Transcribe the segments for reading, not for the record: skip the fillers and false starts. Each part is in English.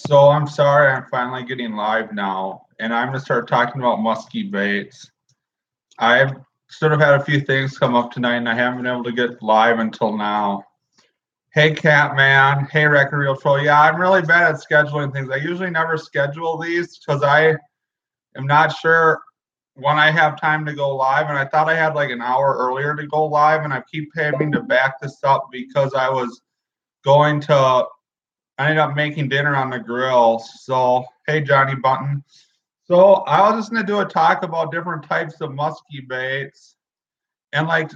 So I'm sorry, I'm finally getting live now, and I'm gonna start talking about musky baits. I've sort of had a few things come up tonight, and I haven't been able to get live until now. Hey, Catman. Hey, Record Reel Troll. Yeah, I'm really bad at scheduling things. I usually never schedule these because I am not sure when I have time to go live, and I thought I had like an hour earlier to go live, and I keep having to back this up because I was going to I ended up making dinner on the grill. So, hey, Johnny Button. So, I was just going to do a talk about different types of musky baits and like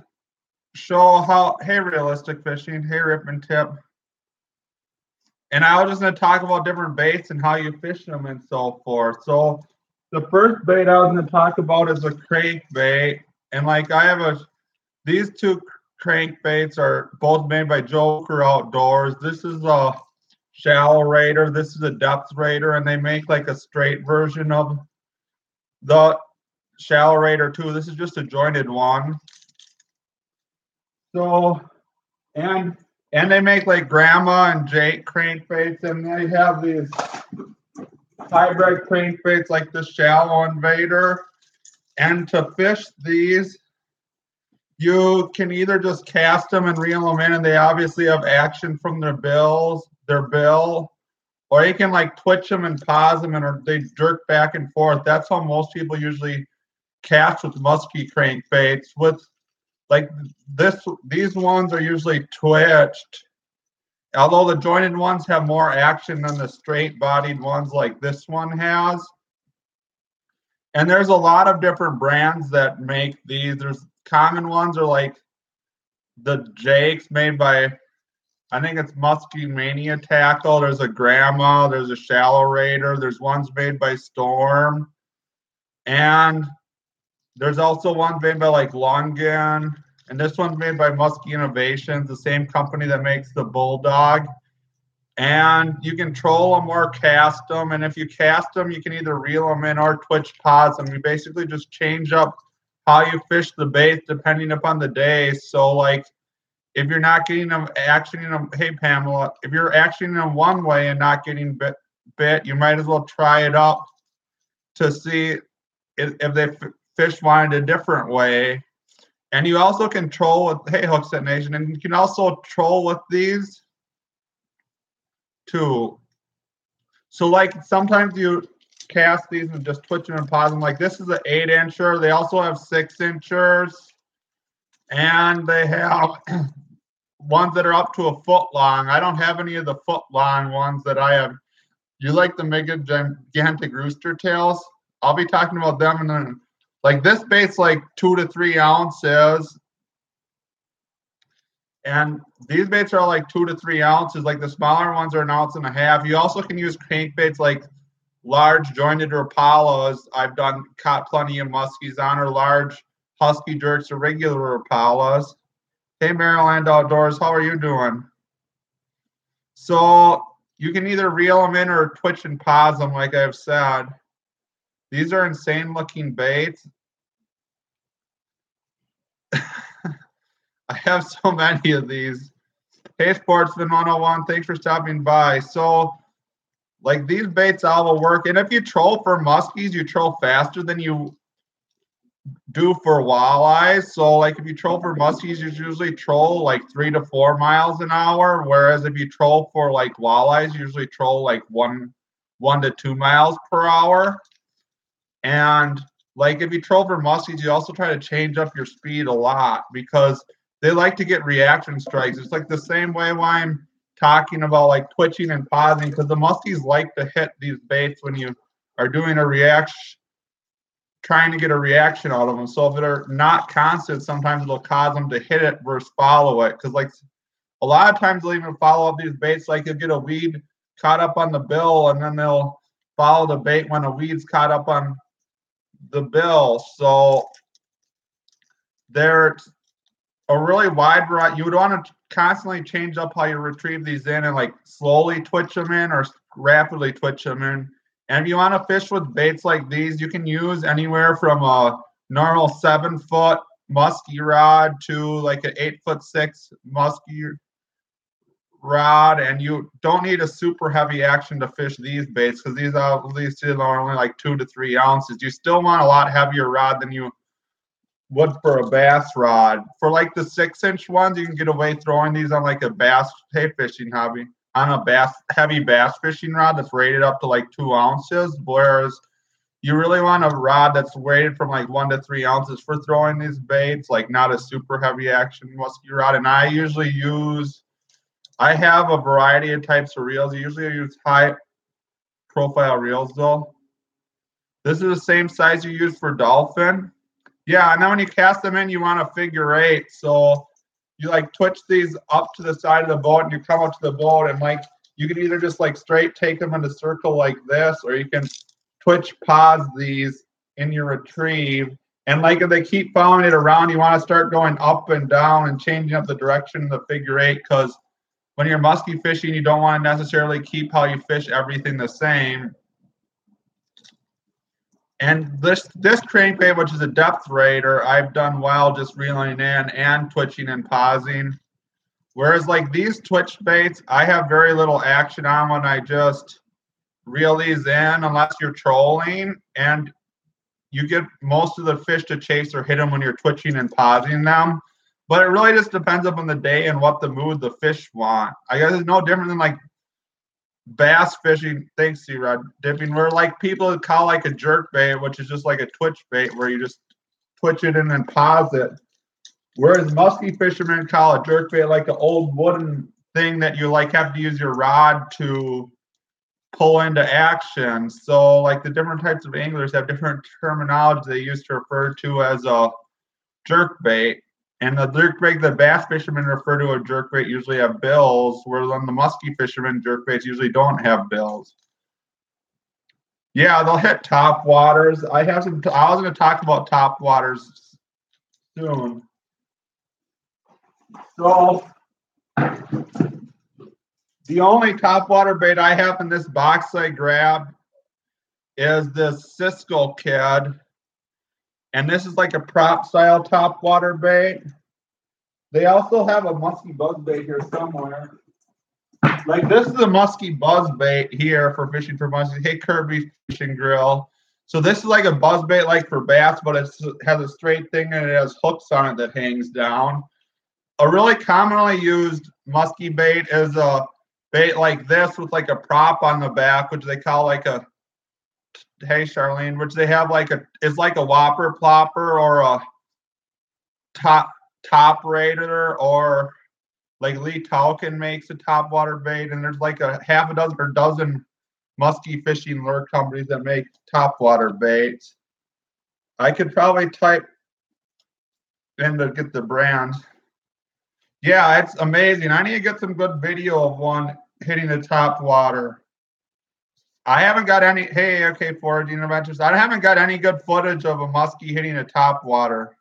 show how, hey, realistic fishing, hey, rip and tip. And I was just going to talk about different baits and how you fish them and so forth. So, the first bait I was going to talk about is a crankbait. And like I have these two crankbaits are both made by Joker Outdoors. This is a shallow raider. This is a depth raider, and they make like a straight version of the shallow raider too. This is just a jointed one. So, and and they make like Grandma and Jake crankbaits, and they have these hybrid crankbaits like the shallow invader. And to fish these, you can either just cast them and reel them in, and they obviously have action from their bill, or you can like twitch them and pause them, and they jerk back and forth. That's how most people usually cast with musky crankbaits. With like these ones are usually twitched, although the jointed ones have more action than the straight-bodied ones like this one has. And there's a lot of different brands that make these. There's common ones are like the Jakes made by, I think it's Musky Mania Tackle. There's a Grandma. There's a Shallow Raider. There's ones made by Storm. And there's also one made by like Lungen. And this one's made by Musky Innovations, the same company that makes the Bulldog. And you can troll them or cast them. And if you cast them, you can either reel them in or twitch pause them. You basically just change up how you fish the bait depending upon the day. So, like, if you're not getting them actioning them, hey Pamela, if you're actioning them one way and not getting bit, you might as well try it up to see if they fish wanted a different way. And you also can troll with, hey Hookset Nation, and you can also troll with these too. So like sometimes you cast these and just twitch them and pause them. Like this is an 8-incher. They also have 6-inchers, and they have ones that are up to a foot long. I don't have any of the foot long ones that I have. You like the mega gigantic rooster tails? I'll be talking about them, and then like this bait's like 2 to 3 ounces. And these baits are like 2 to 3 ounces. Like the smaller ones are 1.5 ounces. You also can use crankbaits like large jointed Rapalas. I've caught plenty of muskies on, or large husky jerks or regular Rapalas. Hey, Maryland Outdoors, how are you doing? So you can either reel them in or twitch and pause them, like I've said. These are insane looking baits. I have so many of these. Hey, Sportsman 101, thanks for stopping by. So, like these baits all will work. And if you troll for muskies, you troll faster than you do for walleyes. So, like if you troll for muskies, you usually troll like 3 to 4 miles an hour. Whereas if you troll for like walleyes, you usually troll like 1 to 2 miles per hour. And like if you troll for muskies, you also try to change up your speed a lot because they like to get reaction strikes. It's like the same way why I'm talking about like twitching and pausing, because the muskies like to hit these baits when you are doing a reaction, trying to get a reaction out of them. So if they're not constant, sometimes it'll cause them to hit it versus follow it. Because like a lot of times they'll even follow up these baits, like you'll get a weed caught up on the bill, and then they'll follow the bait when a weed's caught up on the bill. So there's a really wide variety. You would want to constantly change up how you retrieve these in and like slowly twitch them in or rapidly twitch them in. And if you want to fish with baits like these, you can use anywhere from a normal 7-foot musky rod to like an 8'6" musky rod, and you don't need a super heavy action to fish these baits because these are only like 2 to 3 ounces. You still want a lot heavier rod than you would for a bass rod. For like the 6-inch ones, you can get away throwing these on like a bass fishing hobby on a heavy bass fishing rod that's rated up to like 2 ounces, whereas you really want a rod that's rated from like 1 to 3 ounces for throwing these baits, like not a super heavy action musky rod. And I have a variety of types of reels. Usually I use high profile reels though. This is the same size you use for dolphin. Yeah, and then when you cast them in, you want a figure 8. So you like twitch these up to the side of the boat and you come up to the boat, and like you can either just like straight take them in a circle like this, or you can twitch pause these in your retrieve. And like if they keep following it around, you want to start going up and down and changing up the direction of the figure 8, because when you're musky fishing, you don't want to necessarily keep how you fish everything the same. And this crankbait, which is a depth raider, I've done well just reeling in and twitching and pausing. Whereas like these twitch baits, I have very little action on when I just reel these in, unless you're trolling, and you get most of the fish to chase or hit them when you're twitching and pausing them. But it really just depends upon the day and what the mood the fish want. I guess it's no different than like bass fishing, thanks to rod dipping, where like people call like a jerk bait, which is just like a twitch bait where you just twitch it in and pause it. Whereas musky fishermen call a jerk bait like an old wooden thing that you like have to use your rod to pull into action. So like the different types of anglers have different terminology they use to refer to as a jerk bait. And the jerk bait, the bass fishermen refer to a jerk bait usually have bills, whereas on the musky fishermen, jerk baits usually don't have bills. Yeah, they'll hit top waters. I was going to talk about top waters soon. So the only top water bait I have in this box I grabbed is this Cisco Kid. And this is like a prop style top water bait. They also have a musky buzz bait here somewhere. Like this is a musky buzz bait here for fishing for musky. Hey, Kirby Fishing Grill. So this is like a buzz bait like for bass, but it has a straight thing and it has hooks on it that hangs down. A really commonly used musky bait is a bait like this with like a prop on the back, which they call like a, hey Charlene, which they have like it's like a whopper plopper or a top raider, or like Lee Tolkien makes a top water bait, and there's like a half a dozen or dozen musky fishing lure companies that make top water baits. I could probably type in to get the brand. Yeah, it's amazing. I need to get some good video of one hitting the top water. I haven't got any, hey, okay, foraging adventures. I haven't got any good footage of a muskie hitting a top water.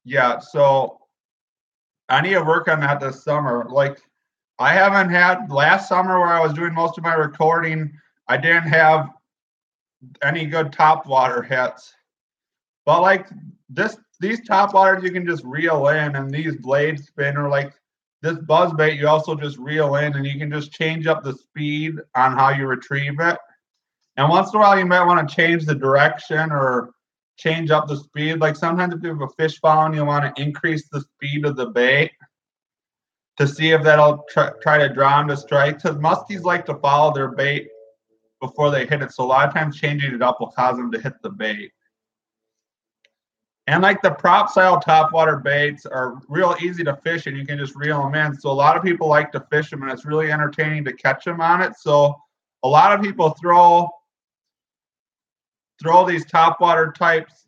Yeah, so I need to work on that this summer. Like, I haven't had, last summer where I was doing most of my recording, I didn't have any good top water hits. But like these top waters, you can just reel in, and these blade spinner, like this buzz bait, you also just reel in, and you can just change up the speed on how you retrieve it. And once in a while, you might want to change the direction or change up the speed. Like sometimes if you have a fish following, you want to increase the speed of the bait to see if that'll try to draw them to strike. Because muskies like to follow their bait before they hit it. So a lot of times changing it up will cause them to hit the bait. And like the prop style topwater baits are real easy to fish, and you can just reel them in. So a lot of people like to fish them, and it's really entertaining to catch them on it. So a lot of people throw these topwater types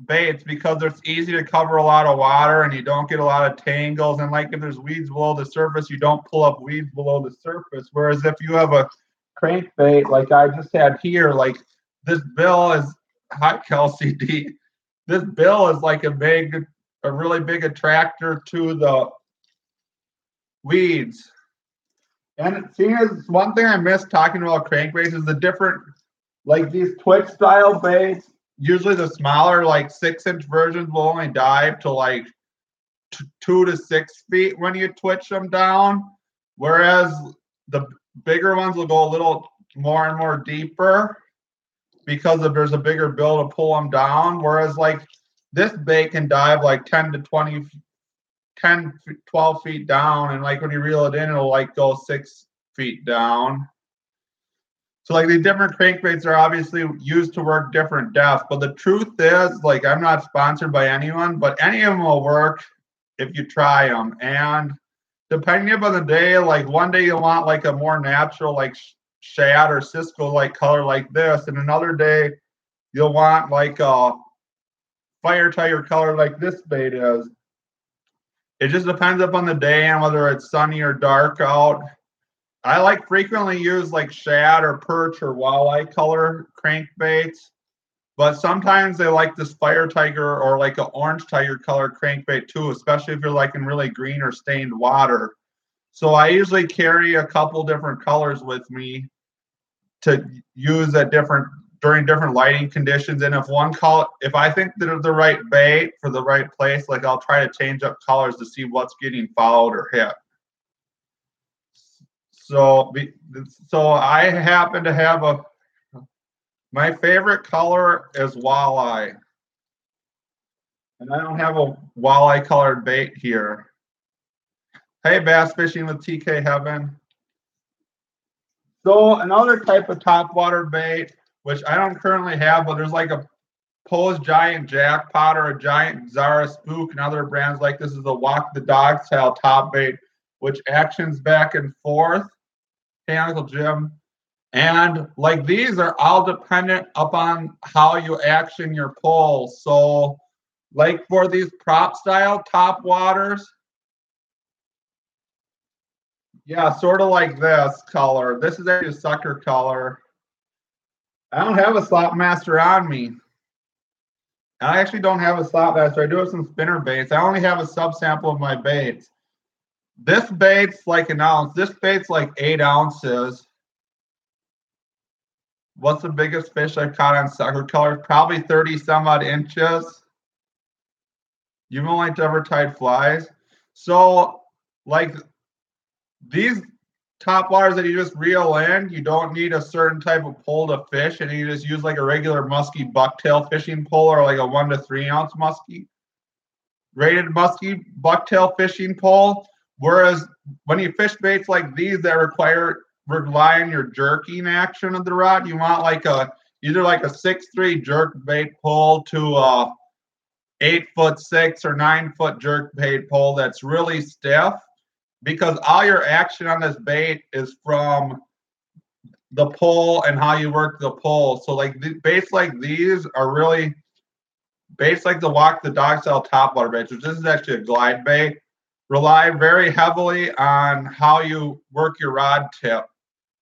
baits because it's easy to cover a lot of water and you don't get a lot of tangles. And like if there's weeds below the surface, you don't pull up weeds below the surface. Whereas if you have a crankbait like I just had here, like this bill is, hi Kelsey D. This bill is like a really big attractor to the weeds. And seeing as one thing I missed talking about crankbaits is the different, like these twitch style baits, usually the smaller, like 6-inch versions will only dive to like 2 to 6 feet when you twitch them down, whereas the bigger ones will go a little more and more deeper because there's a bigger bill to pull them down. Whereas like this bait can dive like 12 feet down, and like when you reel it in, it'll like go 6 feet down. So like these different crankbaits are obviously used to work different depths, but the truth is, like, I'm not sponsored by anyone, but any of them will work if you try them. And depending upon the day, like one day you'll want like a more natural, like shad or Cisco like color like this, and another day you'll want like a fire tiger color like this bait is. It just depends upon the day and whether it's sunny or dark out. I like frequently use like shad or perch or walleye color crankbaits, but sometimes they like this fire tiger or like an orange tiger color crankbait too, especially if you're like in really green or stained water. So I usually carry a couple different colors with me to use at during different lighting conditions. And if I think they're the right bait for the right place, like I'll try to change up colors to see what's getting fouled or hit. So I happen to have my favorite color is walleye. And I don't have a walleye colored bait here. Hey, Bass Fishing with TK Heaven. So another type of topwater bait, which I don't currently have, but there's like a Poe's Giant Jackpot or a Giant Zara Spook and other brands like this, is a walk the dog style top bait, which actions back and forth. Hey, Uncle Jim. And like these are all dependent upon how you action your pole. So like for these prop style top waters, yeah, sort of like this color. This is actually a sucker color. I don't have a slop master on me. I actually don't have a slop master. I do have some spinner baits. I only have a subsample of my baits. This bait's like an ounce. This bait's like 8 ounces. What's the biggest fish I've caught on sucker colors? Probably 30 some odd inches. You've only ever tied flies. So like these top waters that you just reel in, you don't need a certain type of pole to fish, and you just use like a regular musky bucktail fishing pole or like a 1 to 3 ounce musky rated musky bucktail fishing pole. Whereas when you fish baits like these that rely on your jerking action of the rod, you want like either like a 6'3" jerk bait pole to a 8'6" or 9-foot jerk bait pole that's really stiff, because all your action on this bait is from the pole and how you work the pole. So like baits like these are really baits like the walk the dog style topwater baits, which this is actually a glide bait, rely very heavily on how you work your rod tip.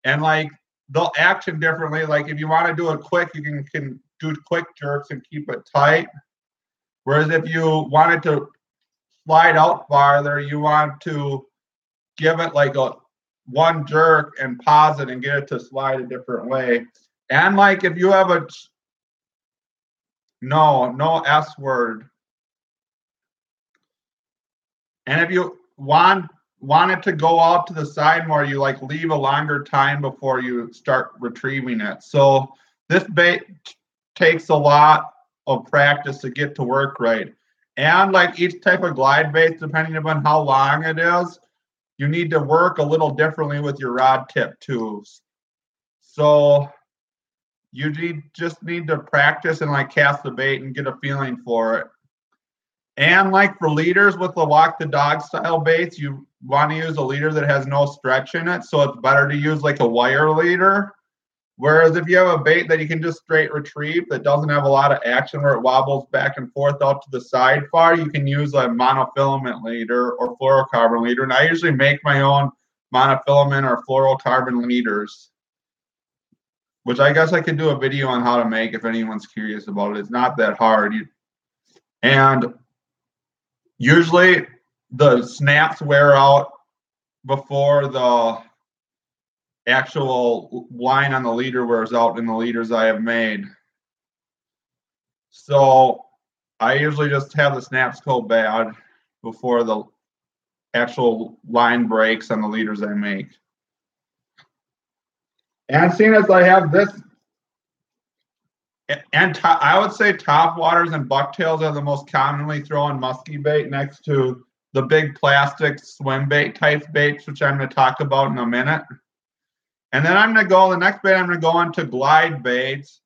And like they'll action differently. Like if you want to do it quick, you can do quick jerks and keep it tight. Whereas if you wanted to slide out farther, you want to give it like one jerk and pause it and get it to slide a different way. And like if you have no S word. And if you want it to go out to the side more, you like leave a longer time before you start retrieving it. So this bait takes a lot of practice to get to work right. And like each type of glide bait, depending upon how long it is, you need to work a little differently with your rod tip too. So you just need to practice and like cast the bait and get a feeling for it. And like for leaders with the walk the dog style baits, you want to use a leader that has no stretch in it. So it's better to use like a wire leader. Whereas if you have a bait that you can just straight retrieve that doesn't have a lot of action where it wobbles back and forth out to the side far, you can use a monofilament leader or fluorocarbon leader. And I usually make my own monofilament or fluorocarbon leaders, which I guess I could do a video on how to make if anyone's curious about it. It's not that hard. And usually the snaps wear out before the actual line on the leader wears out in the leaders I have made. So I usually just have the snaps go bad. before the actual line breaks on the leaders I make. And seeing as I have this, and I would say top waters and bucktails are the most commonly thrown musky bait next to the big plastic swim bait type baits, which I'm going to talk about in a minute. And then I'm going to go, the next bait I'm going to go into glide baits.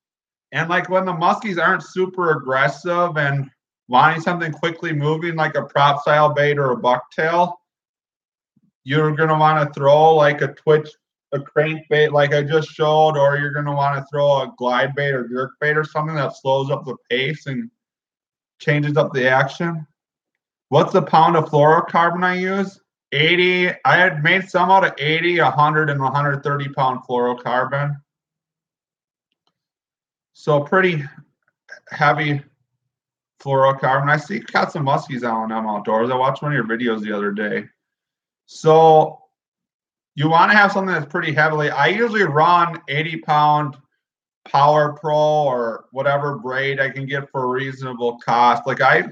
And like when the muskies aren't super aggressive and wanting something quickly moving like a prop style bait or a bucktail, you're going to want to throw like a twitch, a crankbait like I just showed, or you're going to want to throw a glide bait or jerk bait or something that slows up the pace and changes up the action. What's the pound of fluorocarbon I use? 80. I had made some out of 80, 100, and 130 pound fluorocarbon. So pretty heavy fluorocarbon. I see cats and muskies out on them outdoors. I watched one of your videos the other day. So you want to have something that's pretty heavily. I usually run 80 pound Power Pro or whatever braid I can get for a reasonable cost. Like I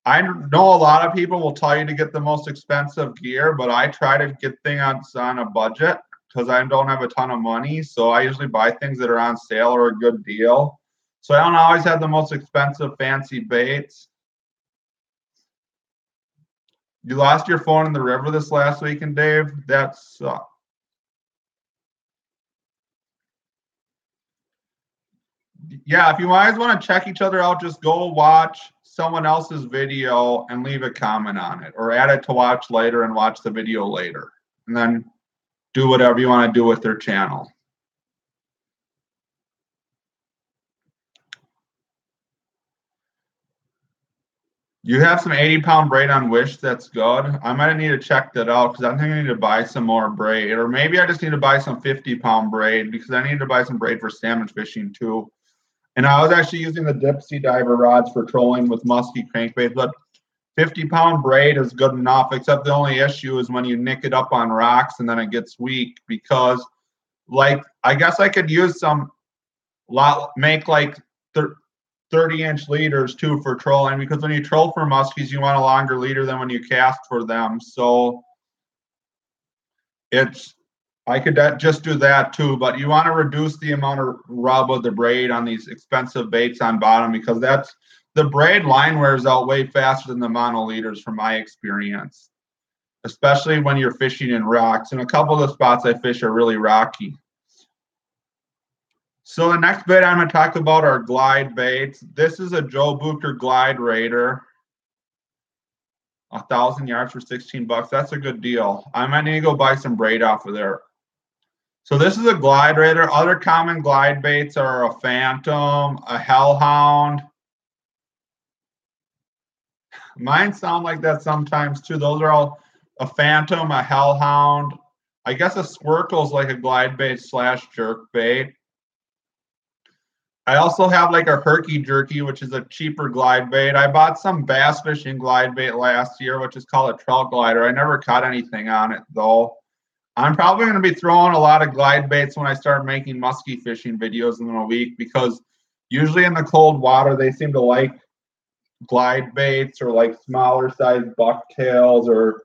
know a lot of people will tell you to get the most expensive gear, but I try to get things on a budget because I don't have a ton of money. So I usually buy things that are on sale or a good deal. So I don't always have the most expensive fancy baits. You lost your phone in the river this last weekend, Dave? That sucked. Yeah, if you guys want to check each other out, just go watch someone else's video and leave a comment on it, or add it to watch later and watch the video later. And then do whatever you want to do with their channel. You have some 80 pound braid on Wish. That's good. I might need to check that out because I think I need to buy some more braid, or maybe I just need to buy some 50 pound braid because I need to buy some braid for salmon fishing too. And I was actually using the Dipsy Diver rods for trolling with musky crankbaits, but 50 pound braid is good enough, except the only issue is when you nick it up on rocks and then it gets weak because, like, I guess I could use some, make like 30-inch leaders too for trolling, because when you troll for muskies, you want a longer leader than when you cast for them. So I could just do that too, but you want to reduce the amount of rub of the braid on these expensive baits on bottom, because the braid line wears out way faster than the mono leaders from my experience, especially when you're fishing in rocks. And a couple of the spots I fish are really rocky. So the next bait I'm going to talk about are glide baits. This is a Joe Bucher Glide Raider. 1,000 yards for 16 bucks. That's a good deal. I might need to go buy some braid off of there. So this is a Glide Raider. Other common glide baits are a Phantom, a Hellhound. Mine sound like that sometimes too. Those are all a Phantom, a Hellhound. I guess a Squircle is like a glide bait / jerk bait. I also have like a Herky Jerky, which is a cheaper glide bait. I bought some bass fishing glide bait last year, which is called a trout glider. I never caught anything on it though. I'm probably going to be throwing a lot of glide baits when I start making musky fishing videos in a week, because usually in the cold water, they seem to like glide baits or like smaller sized bucktails or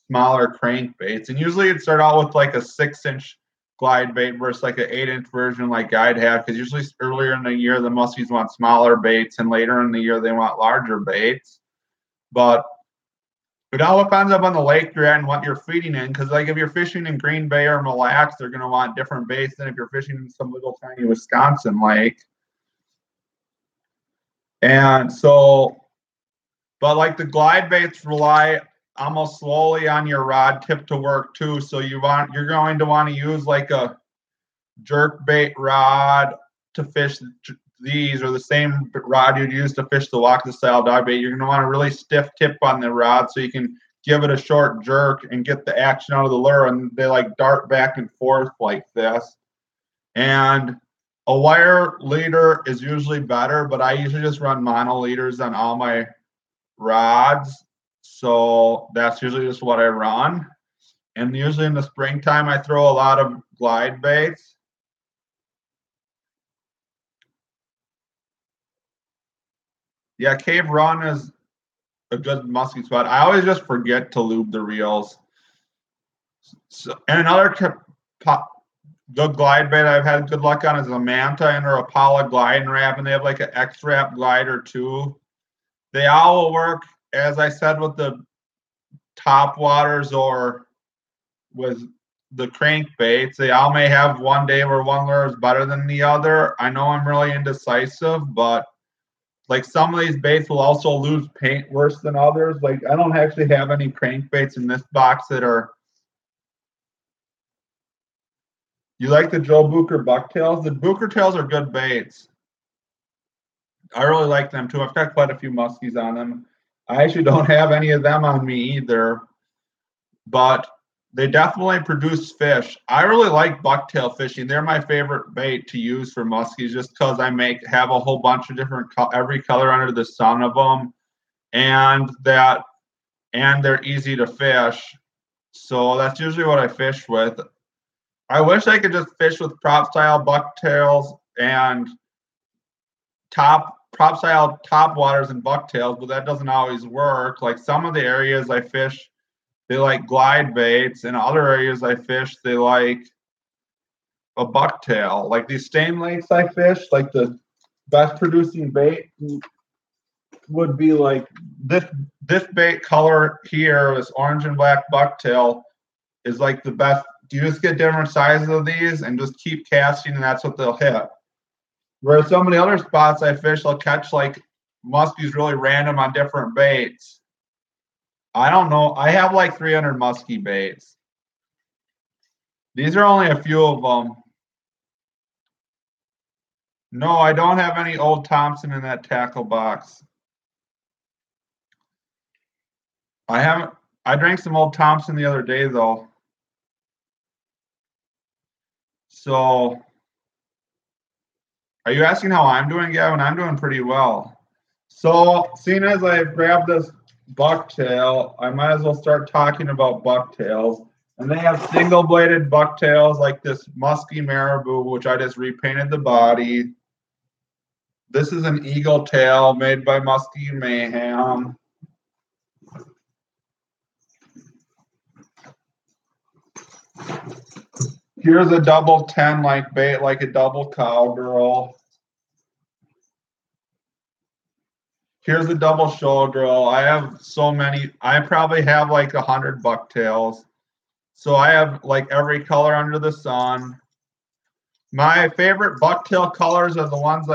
smaller crankbaits. And usually it'd start out with like a 6-inch glide bait versus like an 8-inch version like I'd have, because usually earlier in the year the muskies want smaller baits and later in the year they want larger baits. But it all depends up on the lake you're at and what you're feeding in, because like if you're fishing in Green Bay or Mille Lacs, they're going to want different baits than if you're fishing in some little tiny Wisconsin lake. And so, but like the glide baits rely almost slowly on your rod tip to work too. So you're going to want to use like a jerk bait rod to fish these, or the same rod you'd use to fish the walk style dog bait. You're going to want a really stiff tip on the rod so you can give it a short jerk and get the action out of the lure, and they like dart back and forth like this. And a wire leader is usually better, but I usually just run mono leaders on all my rods. So that's usually just what I run. And usually in the springtime, I throw a lot of glide baits. Yeah, Cave Run is a good musky spot. I always just forget to lube the reels. So, and another good glide bait I've had good luck on is a Manta and or a Paula glide wrap, and they have like an X-Wrap glider too. They all will work, as I said, with the top waters or with the crankbaits. They all may have one day where one lure is better than the other. I know I'm really indecisive, but like some of these baits will also lose paint worse than others. Like I don't actually have any crankbaits in this box that are. You like the Joe Booker bucktails? The Booker tails are good baits. I really like them too. I've got quite a few muskies on them. I actually don't have any of them on me either, but they definitely produce fish. I really like bucktail fishing. They're my favorite bait to use for muskies just because I have a whole bunch of different every color under the sun of them, and they're easy to fish. So that's usually what I fish with. I wish I could just fish with prop style bucktails and prop style top waters and bucktails, but that doesn't always work. Like some of the areas I fish, they like glide baits, and other areas I fish, they like a bucktail. Like these stain lakes I fish, like the best producing bait would be like this bait color here, this orange and black bucktail is like the best. You just get different sizes of these and just keep casting, and that's what they'll hit. Whereas some of the other spots I fish, I'll catch like muskies really random on different baits. I don't know. I have like 300 musky baits. These are only a few of them. No, I don't have any old Thompson in that tackle box. I haven't. I drank some old Thompson the other day though. So, are you asking how I'm doing, Gavin? I'm doing pretty well. So, seeing as I've grabbed this bucktail, I might as well start talking about bucktails. And they have single-bladed bucktails like this Musky Marabou, which I just repainted the body. This is an eagle tail made by Musky Mayhem. Here's a double 10 like bait, like a double cowgirl. Here's a double showgirl. I have so many. I probably have like 100 bucktails. So I have like every color under the sun. My favorite bucktail colors are the ones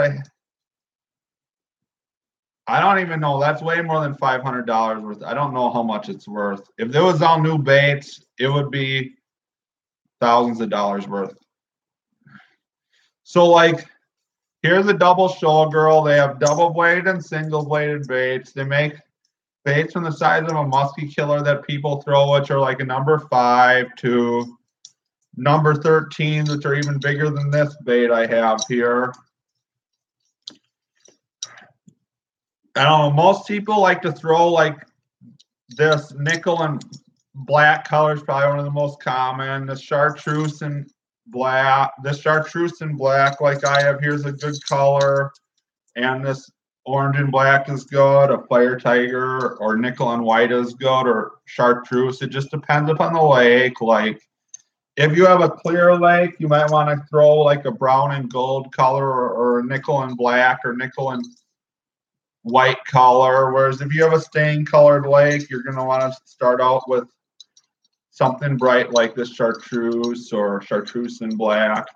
I don't even know. That's way more than $500 worth. I don't know how much it's worth. If there was all new baits, it would be thousands of dollars worth. So like, here's a double showgirl. They have double bladed and single bladed baits. They make baits from the size of a musky killer that people throw, which are like a number 5 to number 13, which are even bigger than this bait I have here. I don't know. Most people like to throw like this nickel and black color is probably one of the most common. The chartreuse and black. This chartreuse and black, like I have, here's a good color. And this orange and black is good. A fire tiger or nickel and white is good, or chartreuse. It just depends upon the lake. Like if you have a clear lake, you might want to throw like a brown and gold color, or a nickel and black, or nickel and white color. Whereas if you have a stain colored lake, you're going to want to start out with something bright like this chartreuse or chartreuse and black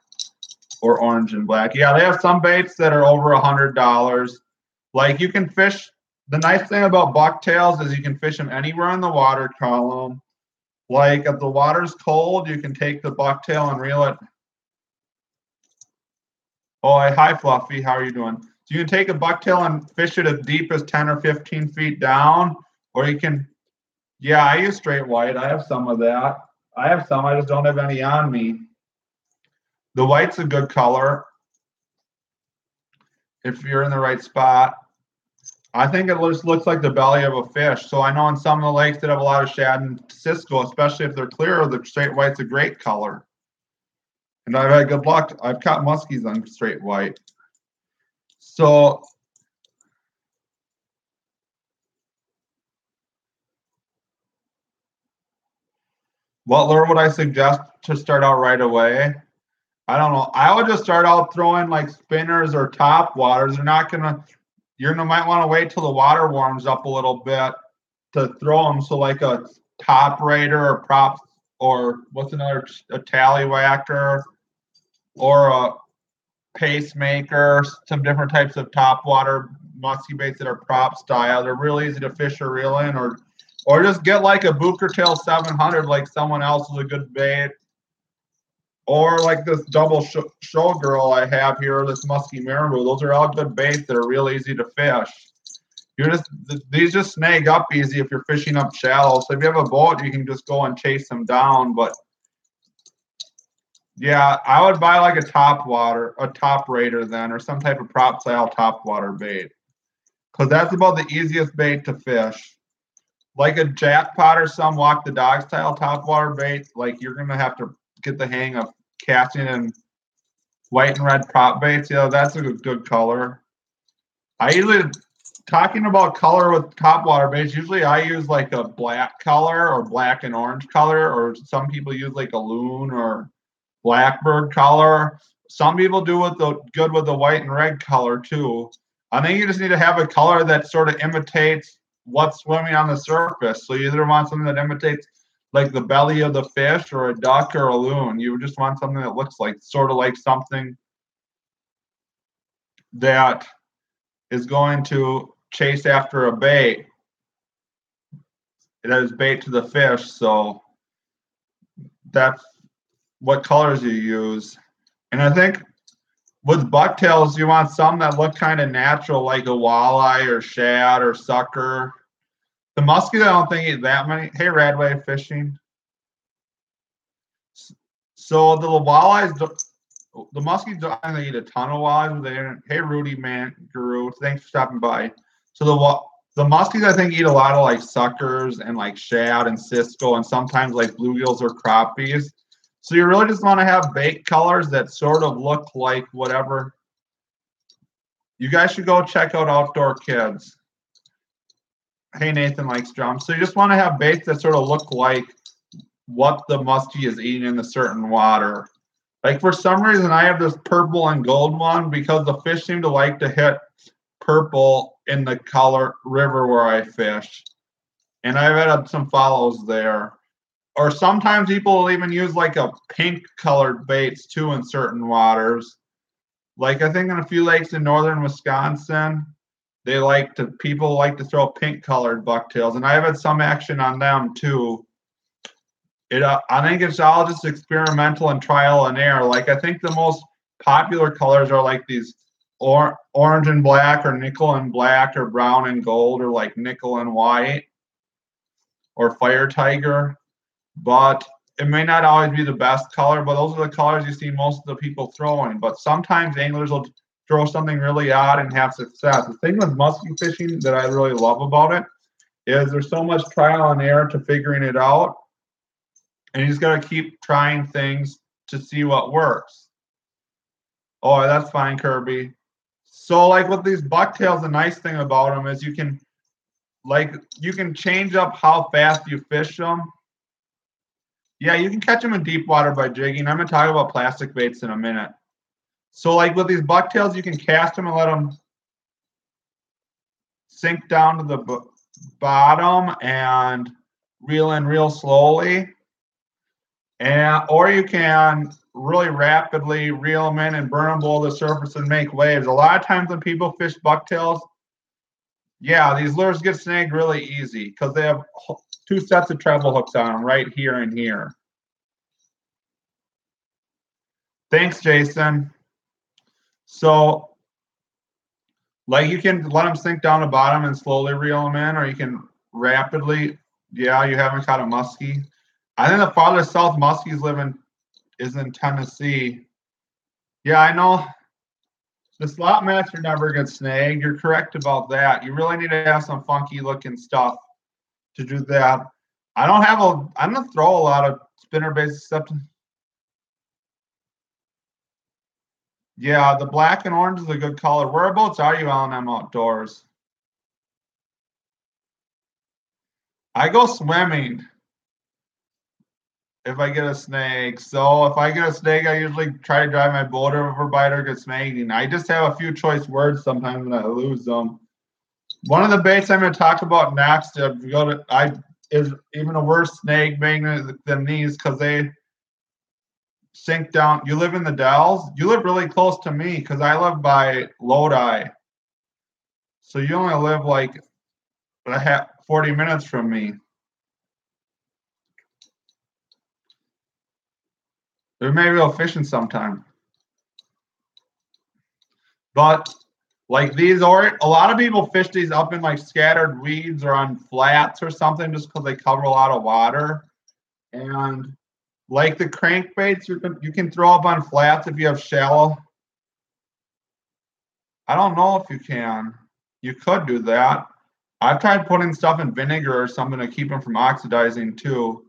or orange and black. Yeah, they have some baits that are over $100. Like you can fish. The nice thing about bucktails is you can fish them anywhere in the water column. Like if the water's cold, you can take the bucktail and reel it. Oh, hi Fluffy, how are you doing? So you can take a bucktail and fish it as deep as 10 or 15 feet down, or you can, yeah, I use straight white. I have some of that. I have some, I just don't have any on me. The white's a good color if you're in the right spot. I think it just looks like the belly of a fish. So I know in some of the lakes that have a lot of shad and cisco, especially if they're clear, the straight white's a great color. And I've had good luck. I've caught muskies on straight white. So What lure would I suggest to start out right away? I don't know. I would just start out throwing like spinners or top waters. You're gonna might want to wait till the water warms up a little bit to throw them. So like a top raider or props or what's another a tallywhacker or a pacemaker, some different types of top water musky baits that are prop style. They're real easy to fish or reel in, or just get like a Booker Tail 700 like someone else is a good bait. Or like this double showgirl I have here, this musky marabou. Those are all good baits that are real easy to fish. These just snag up easy if you're fishing up shallow. So if you have a boat, you can just go and chase them down. But yeah, I would buy like a top raider then, or some type of prop style top water bait, because that's about the easiest bait to fish. Like a jackpot or some walk the dog style top water bait, like you're gonna have to get the hang of casting in white and red prop baits. Yeah, that's a good color. I usually talking about color with top water baits. Usually, I use like a black color or black and orange color, or some people use like a loon or blackbird color. Some people do good with the white and red color too. I think you just need to have a color that sort of imitates what's swimming on the surface. So you either want something that imitates like the belly of the fish or a duck or a loon. You just want something that looks like sort of like something that is going to chase after a bait that is bait to the fish. So that's what colors you use. And I think with bucktails, you want some that look kind of natural, like a walleye or shad or sucker. The muskies, I don't think eat that many. Hey, Radway Fishing. So the walleyes, the muskies don't eat a ton of walleyes. Hey, Rudy Man Guru, thanks for stopping by. So the muskies, I think, eat a lot of like suckers and like shad and cisco and sometimes like bluegills or crappies. So you really just want to have bait colors that sort of look like whatever. You guys should go check out Outdoor Kids. Hey, Nathan likes drums. So you just want to have baits that sort of look like what the muskie is eating in the certain water. Like for some reason, I have this purple and gold one because the fish seem to like to hit purple in the color river where I fish. And I've had some follows there. Or sometimes people will even use like a pink colored baits too in certain waters. Like I think in a few lakes in northern Wisconsin, people like to throw pink colored bucktails, and I've had some action on them too. I think it's all just experimental and trial and error. Like I think the most popular colors are like these orange and black, or nickel and black, or brown and gold, or like nickel and white, or fire tiger. But it may not always be the best color, but those are the colors you see most of the people throwing. But sometimes anglers will throw something really odd and have success. The thing with musky fishing that I really love about it is there's so much trial and error to figuring it out. And you just got to keep trying things to see what works. Oh, that's fine, Kirby. So like with these bucktails, the nice thing about them is you can change up how fast you fish them. Yeah, you can catch them in deep water by jigging. I'm going to talk about plastic baits in a minute. So like with these bucktails, you can cast them and let them sink down to the bottom and reel in real slowly. Or you can really rapidly reel them in and burn them below the surface and make waves. A lot of times when people fish bucktails, yeah, these lures get snagged really easy because they have two sets of treble hooks on them right here and here. Thanks, Jason. So, like you can let them sink down the bottom and slowly reel them in, or you can rapidly. Yeah, you haven't caught a muskie. I think the farthest south muskies is in Tennessee. Yeah, I know. The slot master never gets snagged. You're correct about that. You really need to have some funky looking stuff to do that. I don't throw a lot of spinner baits except. Yeah, the black and orange is a good color. Whereabouts are you, L&M Outdoors? I go swimming. if I get a snake. So if I get a snake, I usually try to drive my boat over by it or get snagged. And I just have a few choice words sometimes when I lose them. One of the baits I'm going to talk about next is even a worse snake magnet than these because they sink down. You live in the Dells? You live really close to me because I live by Lodi. So you only live like 40 minutes from me. We maybe go fishing sometime. But like these, or a lot of people fish these up in like scattered weeds or on flats or something just because they cover a lot of water. And like the crankbaits, you can throw up on flats if you have shallow. I don't know if you can. You could do that. I've tried putting stuff in vinegar or something to keep them from oxidizing too.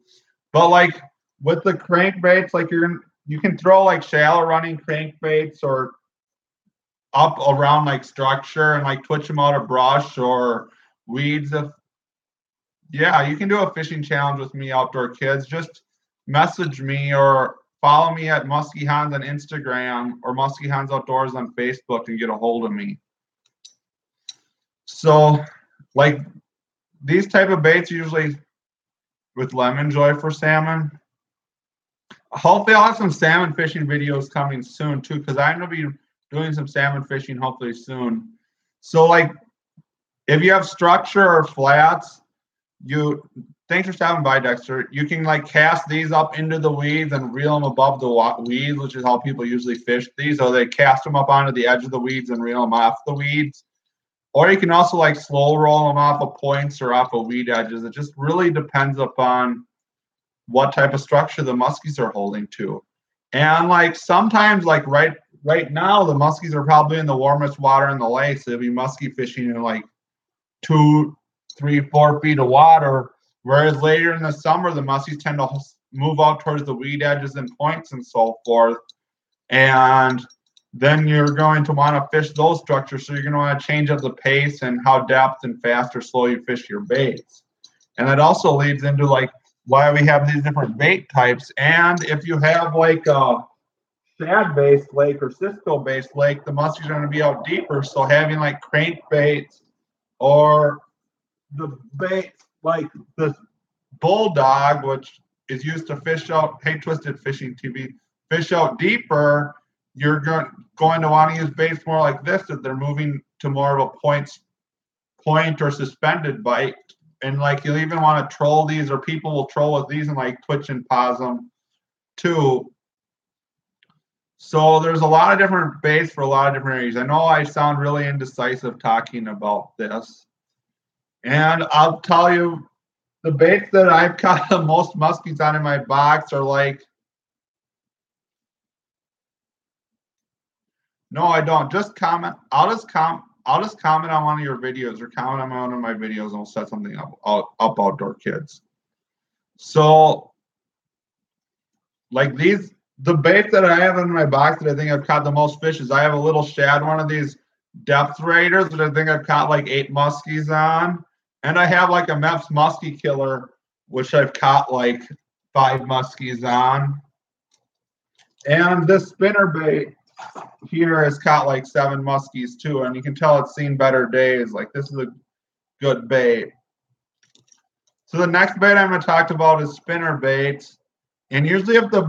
But like with the crankbaits, like you can throw like shallow running crankbaits or up around like structure and like twitch them out of brush or weeds. Yeah, you can do a fishing challenge with me, Outdoor Kids. Just message me or follow me at Musky Hans on Instagram or Musky Hans Outdoors on Facebook and get a hold of me. So like these type of baits usually with lemon joy for salmon. Hopefully I'll have some salmon fishing videos coming soon too, because I'm gonna be doing some salmon fishing hopefully soon. So like if you have structure or flats, thanks for stopping by, Dexter. You can like cast these up into the weeds and reel them above the weeds, which is how people usually fish these. Or they cast them up onto the edge of the weeds and reel them off the weeds. Or you can also like slow roll them off of points or off of weed edges. It just really depends upon what type of structure the muskies are holding to. And like sometimes like right now the muskies are probably in the warmest water in the lake. So they'll be muskie fishing in like 2, 3, 4 feet of water. Whereas later in the summer, the muskies tend to move out towards the weed edges and points and so forth. And then you're going to want to fish those structures. So you're going to want to change up the pace and how depth and fast or slow you fish your baits. And that also leads into like why we have these different bait types. And if you have like a shad-based lake or Cisco-based lake, the muskies are going to be out deeper. So having like crankbaits or the bait like this bulldog, which is used to fish out, hey Twisted Fishing TV, fish out deeper, you're going to want to use baits more like this if they're moving to more of a point or suspended bite. And like you'll even want to troll these, or people will troll with these and like twitch and pause them too. So there's a lot of different baits for a lot of different areas. I know I sound really indecisive talking about this. And I'll tell you, the baits that I've caught the most muskies on in my box are like, no, I don't. Just comment. I'll just comment on one of your videos or comment on one of my videos and we'll set something up Outdoor Kids. So like the baits that I have in my box that I think I've caught the most fish is I have a little shad, one of these depth raiders that I think I've caught like 8 muskies on. And I have like a Mepps Muskie Killer, which I've caught like 5 muskies on. And this spinner bait here has caught like 7 muskies too. And you can tell it's seen better days. Like this is a good bait. So the next bait I'm going to talk about is spinner baits. And usually if the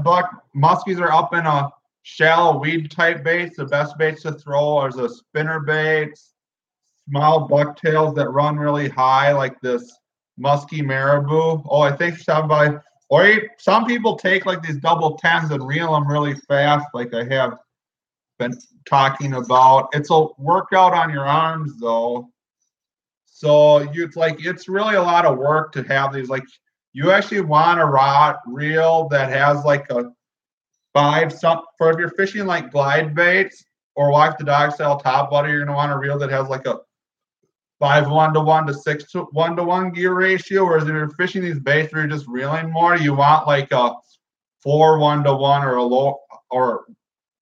muskies are up in a shallow weed type baits, the best baits to throw are the spinner baits, small bucktails that run really high, like this musky marabou. Oh, I think somebody, or some people take like these double 10s and reel them really fast, like I have been talking about. It's a workout on your arms though. So it's really a lot of work to have these. Like you actually want a rod reel that has like a 5 for if you're fishing like glide baits or walk the dog style top water, you're gonna want a reel that has like a 5:1 to 6:1 gear ratio. Whereas if you're fishing these baits where you're just reeling more, you want like a 4:1 or a low or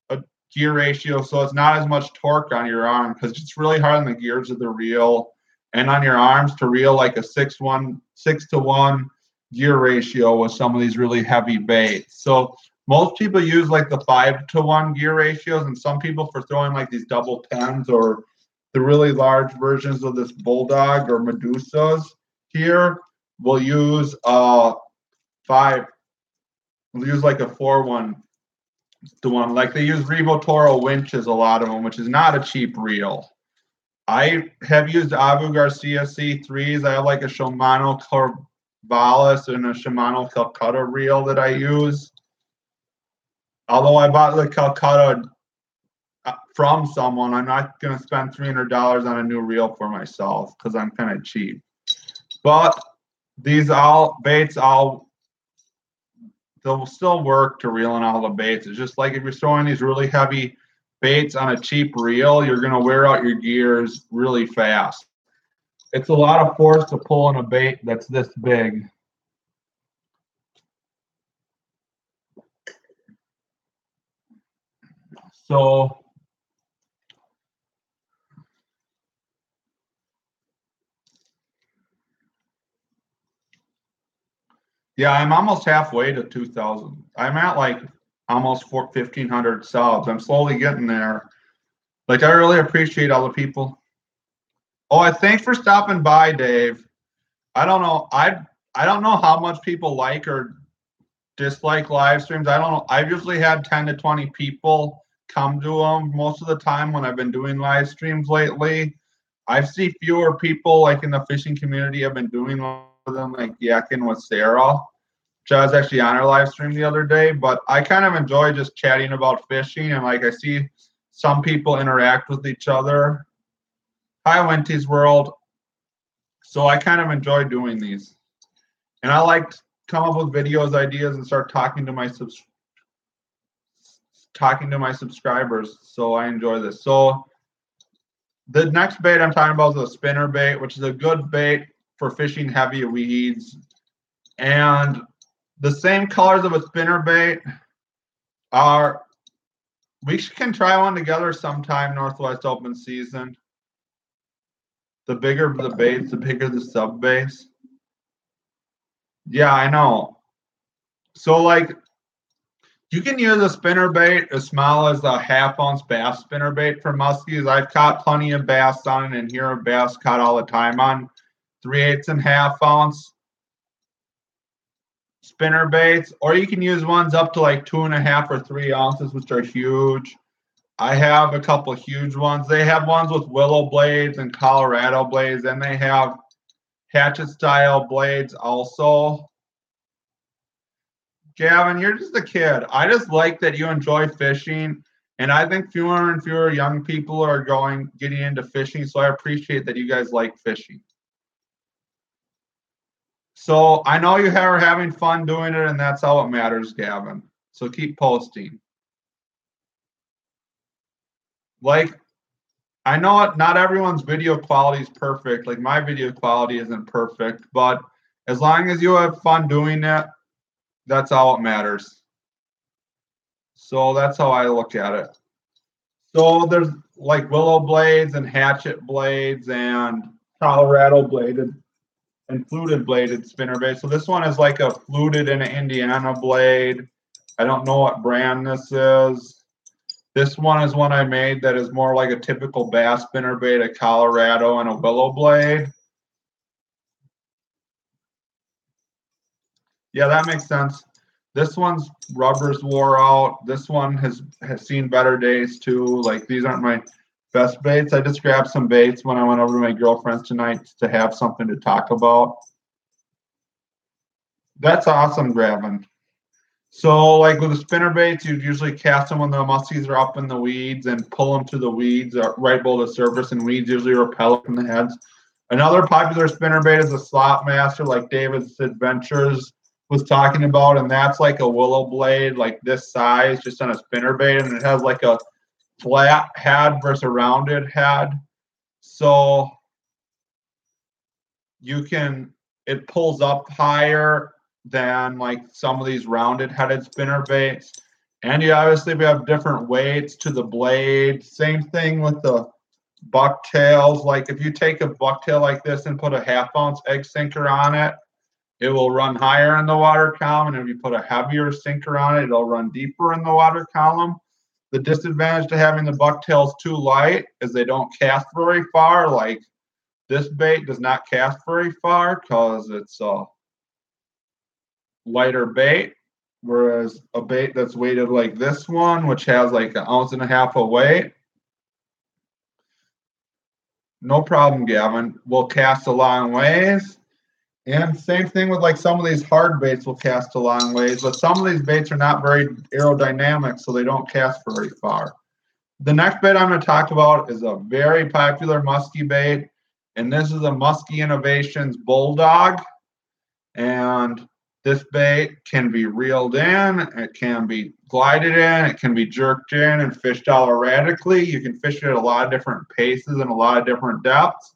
a gear ratio, so it's not as much torque on your arm because it's really hard on the gears of the reel and on your arms to reel like a 6:1 to 1 gear ratio with some of these really heavy baits. So most people use like the 5-to-1 gear ratios, and some people for throwing like these double tens or the really large versions of this bulldog or medusas here will use five. We'll use like a 4-1 to one. Like they use Revo Toro winches, a lot of them, which is not a cheap reel. I have used Abu Garcia C3s. I have like a Shimano Corvallis and a Shimano Calcutta reel that I use. Although I bought the Calcutta from someone, I'm not going to spend $300 on a new reel for myself because I'm kind of cheap. But these baits they'll still work to reel in all the baits. It's just like if you're throwing these really heavy baits on a cheap reel, you're going to wear out your gears really fast. It's a lot of force to pull in a bait that's this big. So yeah, I'm almost halfway to 2,000. I'm at like almost 1,500 subs. I'm slowly getting there. Like I really appreciate all the people. Oh, thanks for stopping by, Dave. I don't know. I don't know how much people like or dislike live streams. I don't know. I've usually had 10 to 20 people come to them most of the time when I've been doing live streams lately. I've seen fewer people like in the fishing community have been doing them, like yakking with Sarah, which I was actually on her live stream the other day. But I kind of enjoy just chatting about fishing, and like I see some people interact with each other. Hi, Wenty's World. So I kind of enjoy doing these, and I like to come up with videos, ideas, and start talking to my subscribers. So I enjoy this. So the next bait I'm talking about is a spinner bait, which is a good bait for fishing heavy weeds. And the same colors of a spinner bait are, we can try one together sometime, Northwest Open season. The bigger the baits, the bigger the sub base. Yeah, I know. So like you can use a spinner bait as small as a 1/2 ounce bass spinner bait for muskies. I've caught plenty of bass on it, and here are bass caught all the time on 3/8 and 1/2 ounce spinner baits, or you can use ones up to like 2.5 or 3 ounces, which are huge. I have a couple huge ones. They have ones with willow blades and Colorado blades, and they have hatchet style blades also. Gavin, you're just a kid. I just like that you enjoy fishing, and I think fewer and fewer young people are getting into fishing, so I appreciate that you guys like fishing. So I know you are having fun doing it, and that's all that matters, Gavin. So keep posting. Like, I know not everyone's video quality is perfect. Like my video quality isn't perfect, but as long as you have fun doing it, that's all that matters. So that's how I look at it. So there's like willow blades and hatchet blades and Colorado bladed and fluted bladed spinner bait. So this one is like a fluted and an Indiana blade. I don't know what brand this is. This one is one I made that is more like a typical bass spinner bait, a Colorado and a willow blade. Yeah, that makes sense. This one's rubbers wore out. This one has seen better days too. Like these aren't my best baits. I just grabbed some baits when I went over to my girlfriend's tonight to have something to talk about. That's awesome, Gravin. So like with the spinner baits, you usually cast them when the muskies are up in the weeds and pull them to the weeds right below the surface, and weeds usually repel from the heads. Another popular spinner bait is a slot master, like David's Adventures was talking about, and that's like a willow blade like this size just on a spinner bait, and it has like a flat head versus a rounded head. So it pulls up higher than like some of these rounded headed spinner baits. And you obviously have different weights to the blade. Same thing with the bucktails. Like if you take a bucktail like this and put a 1/2 ounce egg sinker on it, it will run higher in the water column, and if you put a heavier sinker on it, it'll run deeper in the water column. The disadvantage to having the bucktails too light is they don't cast very far. Like this bait does not cast very far because it's a lighter bait, whereas a bait that's weighted like this one, which has like 1.5 ounces of weight, no problem, Gavin, will cast a long ways. And same thing with like some of these hard baits will cast a long ways, but some of these baits are not very aerodynamic, so they don't cast very far. The next bait I'm going to talk about is a very popular musky bait, and this is a Musky Innovations Bulldog. And this bait can be reeled in, it can be glided in, it can be jerked in and fished out erratically. You can fish it at a lot of different paces and a lot of different depths.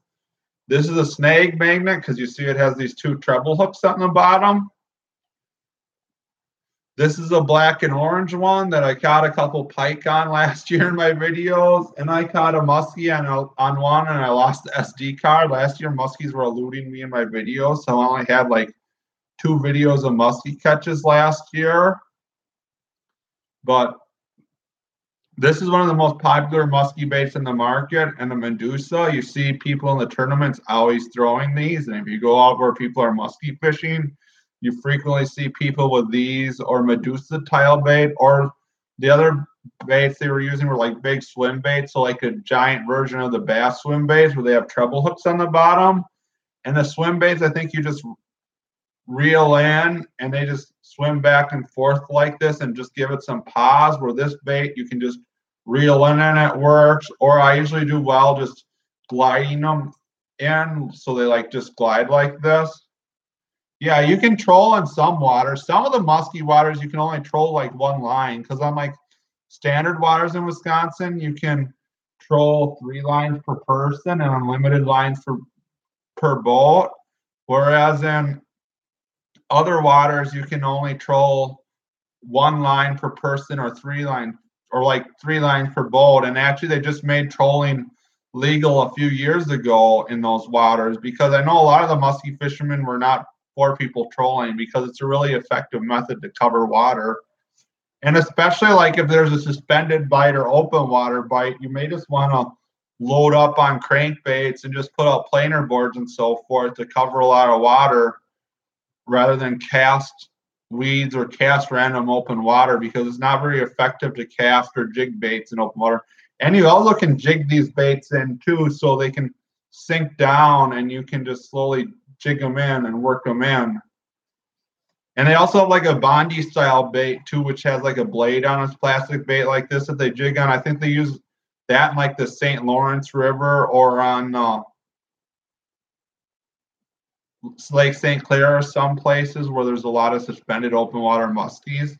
This is a snag magnet because you see it has these 2 treble hooks on the bottom. This is a black and orange one that I caught a couple pike on last year in my videos, and I caught a muskie on one and I lost the SD card. Last year muskies were eluding me in my videos, so I only had like 2 videos of muskie catches last year. But this is one of the most popular musky baits in the market, and the Medusa, you see people in the tournaments always throwing these, and if you go out where people are musky fishing, you frequently see people with these or Medusa tile bait, or the other baits they were using were like big swim baits, so like a giant version of the bass swim baits where they have treble hooks on the bottom. And the swim baits, I think you just reel in and they just swim back and forth like this and just give it some pause, where this bait you can just reel in and it works. Or I usually do well just gliding them in so they like just glide like this. Yeah, you can troll in some waters. Some of the musky waters you can only troll like one line, because on like standard waters in Wisconsin you can troll 3 lines per person and unlimited lines per boat, whereas in other waters you can only troll 1 line per person or 3 lines, or like 3 lines per boat. And actually they just made trolling legal a few years ago in those waters, because I know a lot of the musky fishermen were not for people trolling, because it's a really effective method to cover water. And especially like if there's a suspended bite or open water bite, you may just want to load up on crankbaits and just put out planer boards and so forth to cover a lot of water, rather than cast weeds or cast random open water, because it's not very effective to cast or jig baits in open water. And you also can jig these baits in too, so they can sink down and you can just slowly jig them in and work them in. And they also have like a Bondi style bait too, which has like a blade on its plastic bait like this that they jig on. I think they use that in like the St. Lawrence River or on Lake St. Clair, or some places where there's a lot of suspended open water muskies.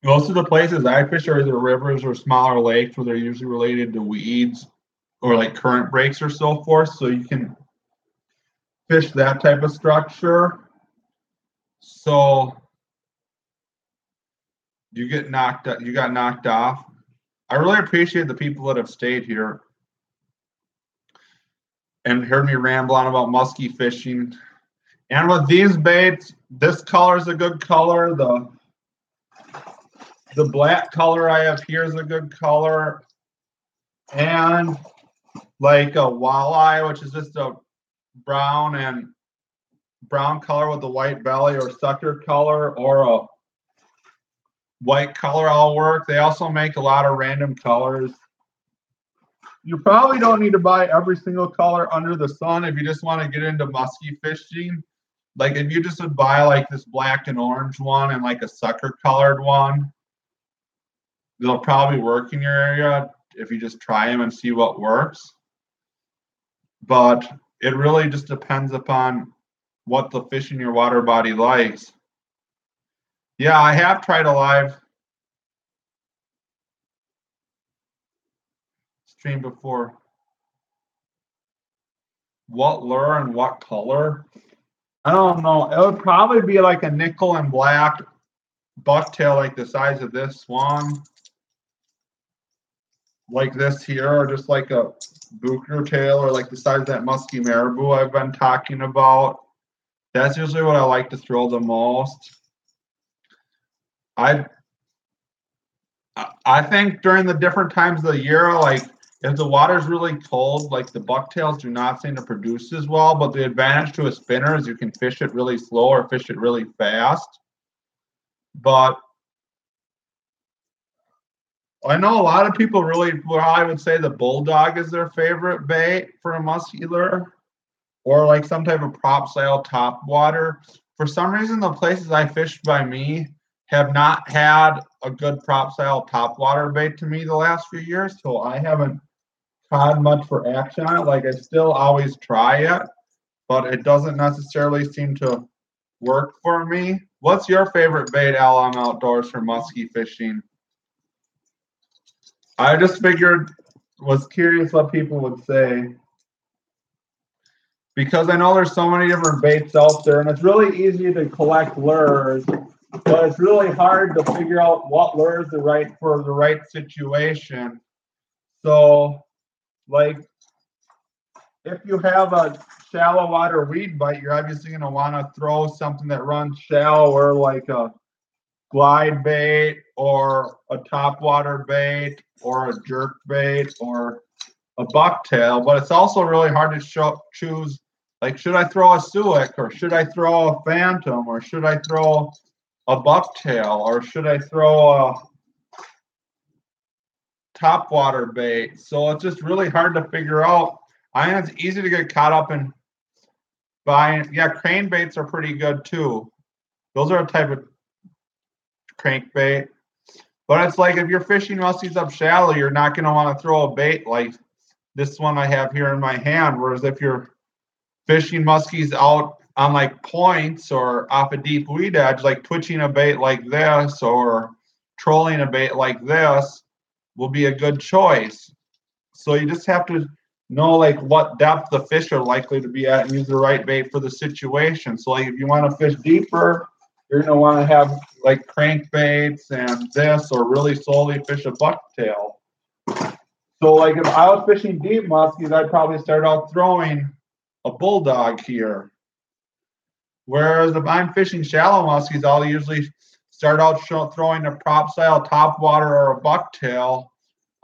Most of the places I fish are either rivers or smaller lakes where they're usually related to weeds or like current breaks or so forth. So you can fish that type of structure. So you got knocked off. I really appreciate the people that have stayed here and heard me ramble on about musky fishing. And with these baits, this color is a good color. The black color I have here is a good color. And like a walleye, which is just a brown color with a white belly, or sucker color, or a white color, all work. They also make a lot of random colors. You probably don't need to buy every single color under the sun if you just want to get into musky fishing. Like if you just would buy like this black and orange one and like a sucker colored one, they'll probably work in your area if you just try them and see what works. But it really just depends upon what the fish in your water body likes. Yeah, I have tried a live stream before. What lure and what color? I don't know. It would probably be like a nickel and black bucktail, like the size of this one. like this here, or just like a booker tail, or like the size of that musky marabou I've been talking about. That's usually what I like to throw the most. I I think during the different times of the year, like if the water's really cold, like the bucktails do not seem to produce as well. But the advantage to a spinner is you can fish it really slow or fish it really fast. But I know a lot of people really, well, I would say the bulldog is their favorite bait for a musky lure, or like some type of prop style top water. For some reason, the places I fished by me have not had a good prop style top water bait to me the last few years, so I haven't had much for action on it. Like I still always try it, but it doesn't necessarily seem to work for me. What's your favorite bait, LM Outdoors, for musky fishing? I just figured, was curious what people would say, because I know there's so many different baits out there, and it's really easy to collect lures, but it's really hard to figure out what lures are right for the right situation. So, like, if you have a shallow water weed bite, you're obviously going to want to throw something that runs shallower, like a glide bait or a top water bait or a jerk bait or a bucktail. But it's also really hard to choose, like, should I throw a suic, or should I throw a phantom, or should I throw a bucktail, or should I throw a top water bait? So it's just really hard to figure out. I think it's easy to get caught up in buying. Yeah, crane baits are pretty good too. Those are a type of crankbait. But it's like if you're fishing muskies up shallow, you're not going to want to throw a bait like this one I have here in my hand. Whereas if you're fishing muskies out on like points or off a deep weed edge, like twitching a bait like this or trolling a bait like this will be a good choice. So you just have to know like what depth the fish are likely to be at and use the right bait for the situation. So like if you want to fish deeper, you're going to want to have like crankbaits and this, or really slowly fish a bucktail. So like if I was fishing deep muskies, I'd probably start out throwing a bulldog here. Whereas if I'm fishing shallow muskies, I'll usually start out throwing a prop style top water or a bucktail,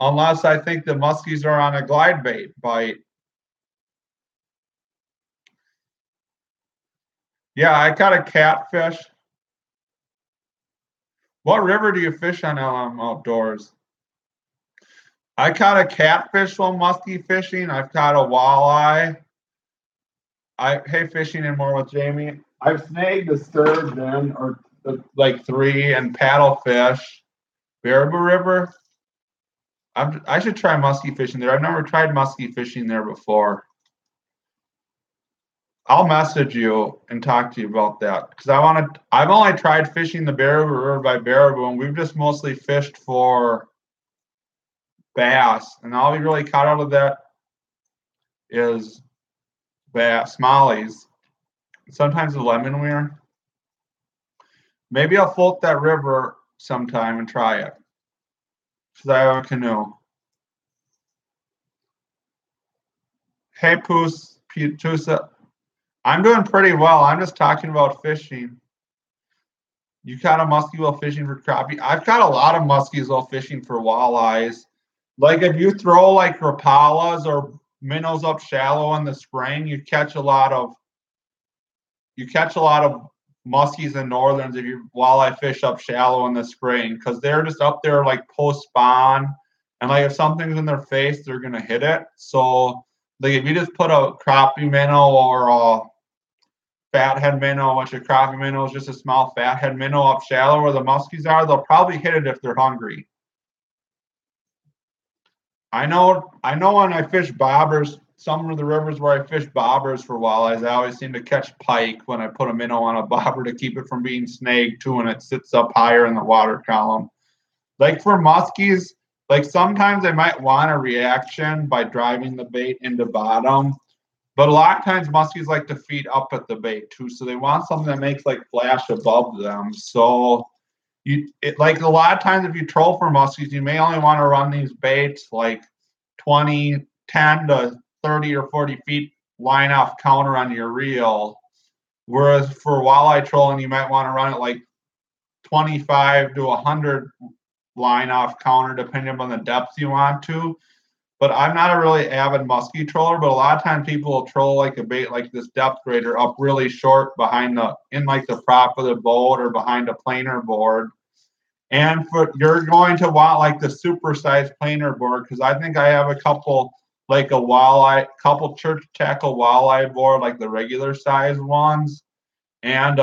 unless I think the muskies are on a glide bait bite. Yeah, I caught a catfish. What river do you fish on, LM Outdoors? I caught a catfish while musky fishing. I've caught a walleye. I hate fishing anymore with Jamie. I've snagged a sturgeon or like 3 and paddlefish. Baraboo River. I should try musky fishing there. I've never tried musky fishing there before. I'll message you and talk to you about that, because I've only tried fishing the Baraboo River by Baraboo, and we've just mostly fished for bass, and all we really caught out of that is bass, smallies, sometimes a lemon weir. Maybe I'll float that river sometime and try it, because I have a canoe. Hey, Pusa. I'm doing pretty well. I'm just talking about fishing. You caught a muskie while fishing for crappie? I've caught a lot of muskies while fishing for walleyes. Like if you throw like rapalas or minnows up shallow in the spring, you catch a lot of muskies and northerns if you walleye fish up shallow in the spring, because they're just up there like post spawn, and like if something's in their face, they're gonna hit it. So like if you just put a crappie minnow or a fathead minnow, which a crappie minnow is just a small fathead minnow up shallow where the muskies are, they'll probably hit it if they're hungry. I know when I fish bobbers, some of the rivers where I fish bobbers for walleyes, I always seem to catch pike when I put a minnow on a bobber to keep it from being snagged too, and it sits up higher in the water column. Like for muskies, like sometimes they might want a reaction by driving the bait into bottom, but a lot of times muskies like to feed up at the bait too, so they want something that makes like flash above them. So Like a lot of times if you troll for muskies, you may only want to run these baits like 20, 10 to 30 or 40 feet line off counter on your reel. Whereas for walleye trolling, you might want to run it like 25 to 100 line off counter, depending on the depth you want to. But I'm not a really avid musky troller, but a lot of times people will troll like a bait like this depth grader up really short behind in like the prop of the boat or behind a planer board. And you're going to want like the super sized planer board, because I think I have a couple like couple church tackle walleye board, like the regular size ones, and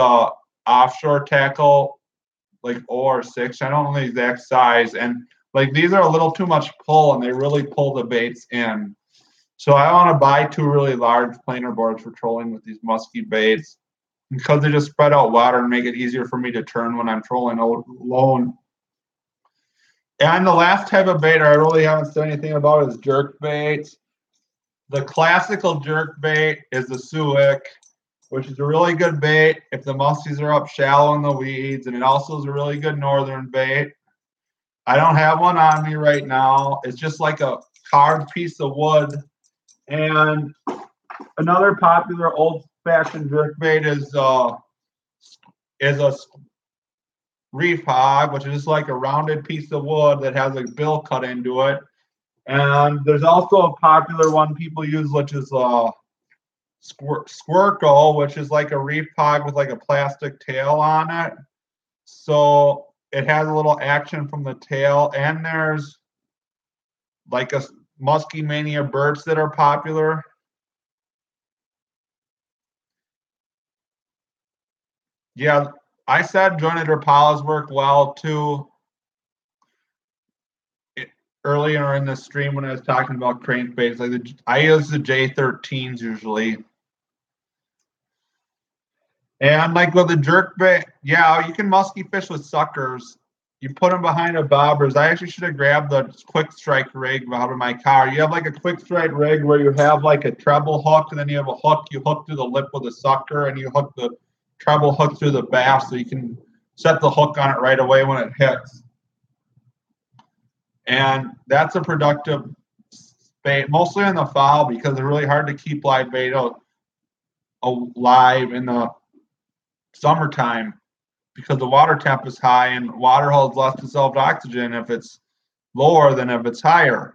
offshore tackle like OR6. I don't know the exact size, and like these are a little too much pull, and they really pull the baits in. So I want to buy 2 really large planer boards for trolling with these musky baits, because they just spread out water and make it easier for me to turn when I'm trolling alone. And the last type of bait I really haven't said anything about is jerk baits. The classical jerk bait is the suic, which is a really good bait if the muskies are up shallow in the weeds, and it also is a really good northern bait. I don't have one on me right now. It's just like a carved piece of wood. And another popular old-fashioned jerk bait is a reef hog, which is just like a rounded piece of wood that has a bill cut into it. And there's also a popular one people use, which is a squircle, which is like a reef hog with like a plastic tail on it. So it has a little action from the tail. And there's like a musky mania birds that are popular. Yeah, I said jointed Rapalas work well too earlier in the stream when I was talking about crankbaits. Like I use the J13s usually. And like with the jerk bait, yeah, you can musky fish with suckers. You put them behind a bobbers. I actually should have grabbed the quick strike rig out of my car. You have like a quick strike rig where you have like a treble hook, and then you have a hook. You hook through the lip with a sucker, and you hook the treble hook through the bass, so you can set the hook on it right away when it hits. And that's a productive bait, mostly in the fall, because they're really hard to keep live bait alive in the summertime, because the water temp is high and water holds less dissolved oxygen if it's lower than if it's higher.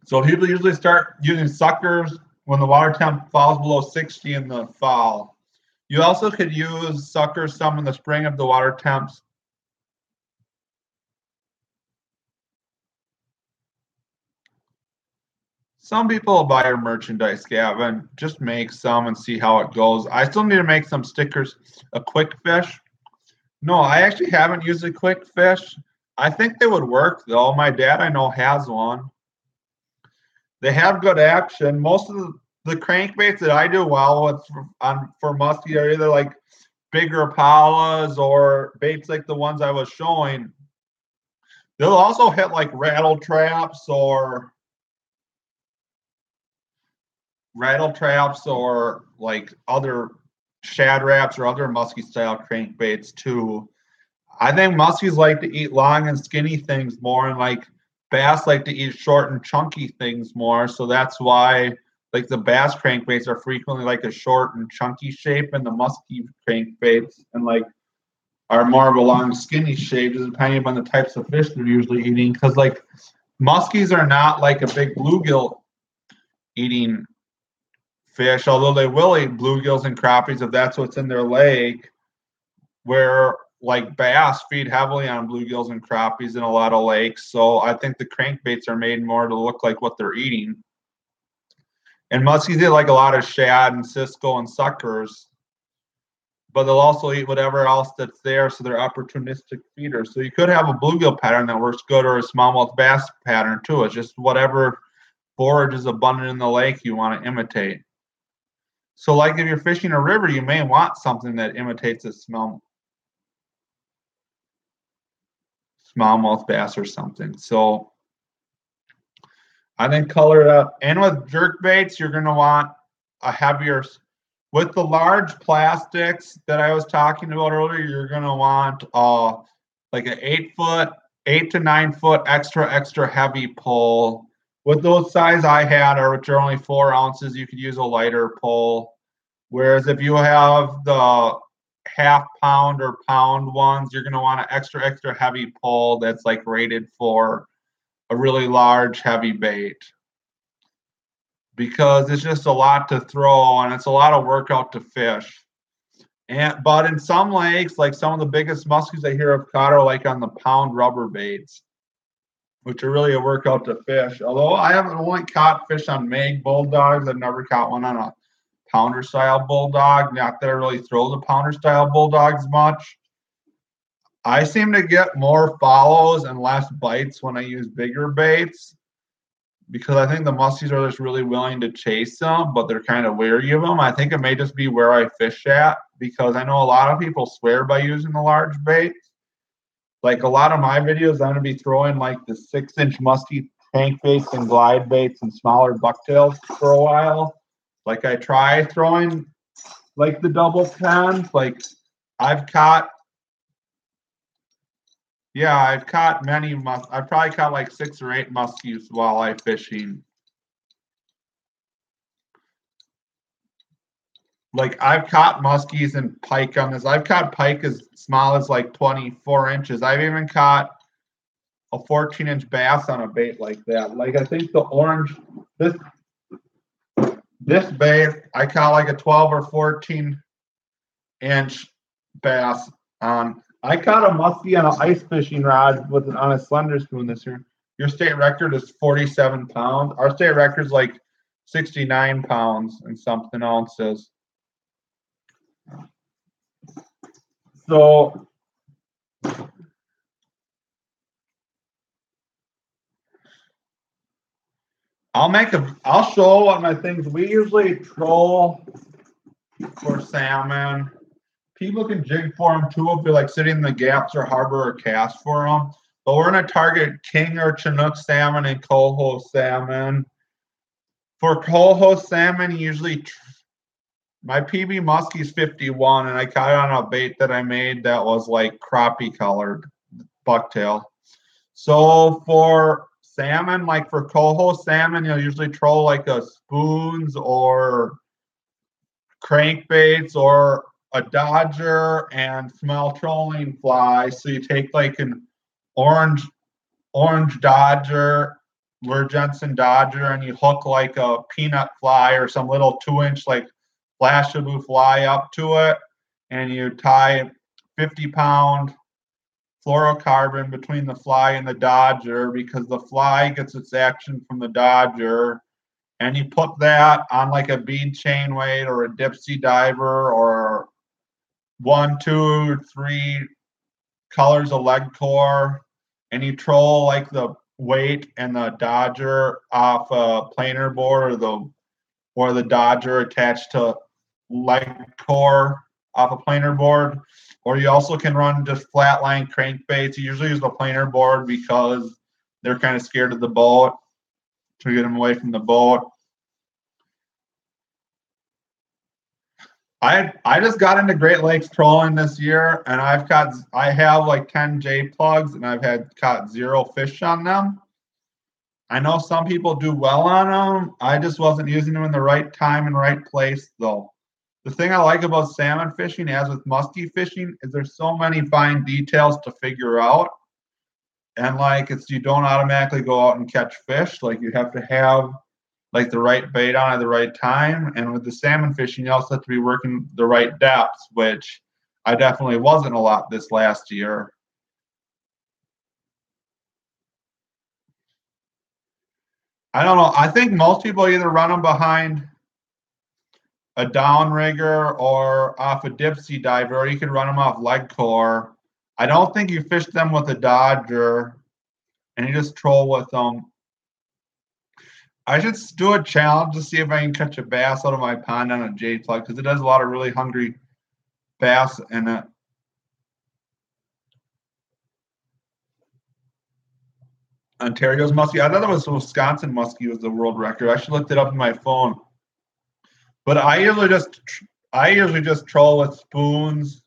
So people usually start using suckers when the water temp falls below 60 in the fall. You also could use suckers some in the spring if the water temps. Some people will buy your merchandise, Gavin. Just make some and see how it goes. I still need to make some stickers. A quick fish. No, I actually haven't used a quick fish. I think they would work though. My dad I know has one. They have good action. Most of the crankbaits that I do well with for musky are either like bigger palas or baits like the ones I was showing. They'll also hit like rattle traps or like other shad wraps or other musky style crankbaits too. I think muskies like to eat long and skinny things more, and like bass like to eat short and chunky things more. So that's why like the bass crankbaits are frequently like a short and chunky shape, and the musky crankbaits and like are more of a long skinny shape, just depending upon the types of fish they're usually eating. Because like muskies are not like a big bluegill eating fish, although they will eat bluegills and crappies if that's what's in their lake, where like bass feed heavily on bluegills and crappies in a lot of lakes. So I think the crankbaits are made more to look like what they're eating. And muskies eat like a lot of shad and cisco and suckers, but they'll also eat whatever else that's there, so they're opportunistic feeders. So you could have a bluegill pattern that works good, or a smallmouth bass pattern too. It's just whatever forage is abundant in the lake you want to imitate. So like if you're fishing a river, you may want something that imitates a smallmouth bass or something. So I think color it up. And with jerk baits, you're going to want a heavier With the large plastics that I was talking about earlier, you're gonna want like an 8 foot, 8 to 9 foot extra heavy pole. With those size I had, or which are only 4 ounces, you could use a lighter pole. Whereas if you have the half-pound or pound ones, you're gonna want an extra heavy pole that's like rated for a really large heavy bait, because it's just a lot to throw and it's a lot of workout to fish. But in some lakes, like some of the biggest muskies I hear of caught are like on the pound rubber baits, which are really a workout to fish. Although I haven't only caught fish on mag bulldogs, I've never caught one on a pounder style bulldog. Not that I really throw the pounder style bulldogs much. I seem to get more follows and less bites when I use bigger baits, because I think the muskies are just really willing to chase them, but they're kind of wary of them. I think it may just be where I fish at, because I know a lot of people swear by using the large baits. Like a lot of my videos, I'm going to be throwing like the 6-inch musky crankbaits and glide baits and smaller bucktails for a while. Like I try throwing like the double pens. Like I've caught I've caught many I've probably caught like 6 or 8 muskies while I fishing. Like I've caught muskies and pike on this. I've caught pike as small as like 24 inches. I've even caught a 14-inch bass on a bait like that. Like I think the orange, this bait, I caught like a 12 or 14-inch bass on. I caught a muskie on an ice fishing rod on a slender spoon this year. Your state record is 47 pounds. Our state record is like 69 pounds and something ounces. So I'll show what my things. We usually troll for salmon. People can jig for them too if they're like sitting in the gaps or harbor or cast for them. But we're going to target king or chinook salmon and coho salmon. For coho salmon, usually my PB muskie is 51, and I caught it on a bait that I made that was like crappie colored bucktail. So for salmon, like for coho salmon, you'll usually troll like a spoons or crankbaits or a dodger and small trolling fly. So you take like an orange dodger, Lure Jensen dodger, and you hook like a peanut fly or some little 2-inch like flashaboo fly up to it, and you tie 50-pound fluorocarbon between the fly and the dodger, because the fly gets its action from the dodger, and you put that on like a bead chain weight or a dipsy diver or 1, 2, 3 colors of lead core, and you troll like the weight and the dodger off a planer board, or the dodger attached to lead core off a planer board. Or you also can run just flatline crankbaits. You usually use the planer board because they're kind of scared of the boat, to get them away from the boat. I just got into Great Lakes trolling this year, and I have like 10 J plugs, and I've caught 0 fish on them. I know some people do well on them. I just wasn't using them in the right time and right place though. The thing I like about salmon fishing, as with muskie fishing, is there's so many fine details to figure out. And like you don't automatically go out and catch fish. Like you have to have like the right bait on at the right time. And with the salmon fishing, you also have to be working the right depths, which I definitely wasn't a lot this last year. I don't know. I think most people either run them behind a downrigger or off a dipsy diver, or you can run them off lead core. I don't think you fish them with a dodger, and you just troll with them. I should do a challenge to see if I can catch a bass out of my pond on a J plug, because it has a lot of really hungry bass in it. Ontario's muskie. I thought it was Wisconsin muskie was the world record. I should look it up on my phone. But I usually I usually just troll with spoons.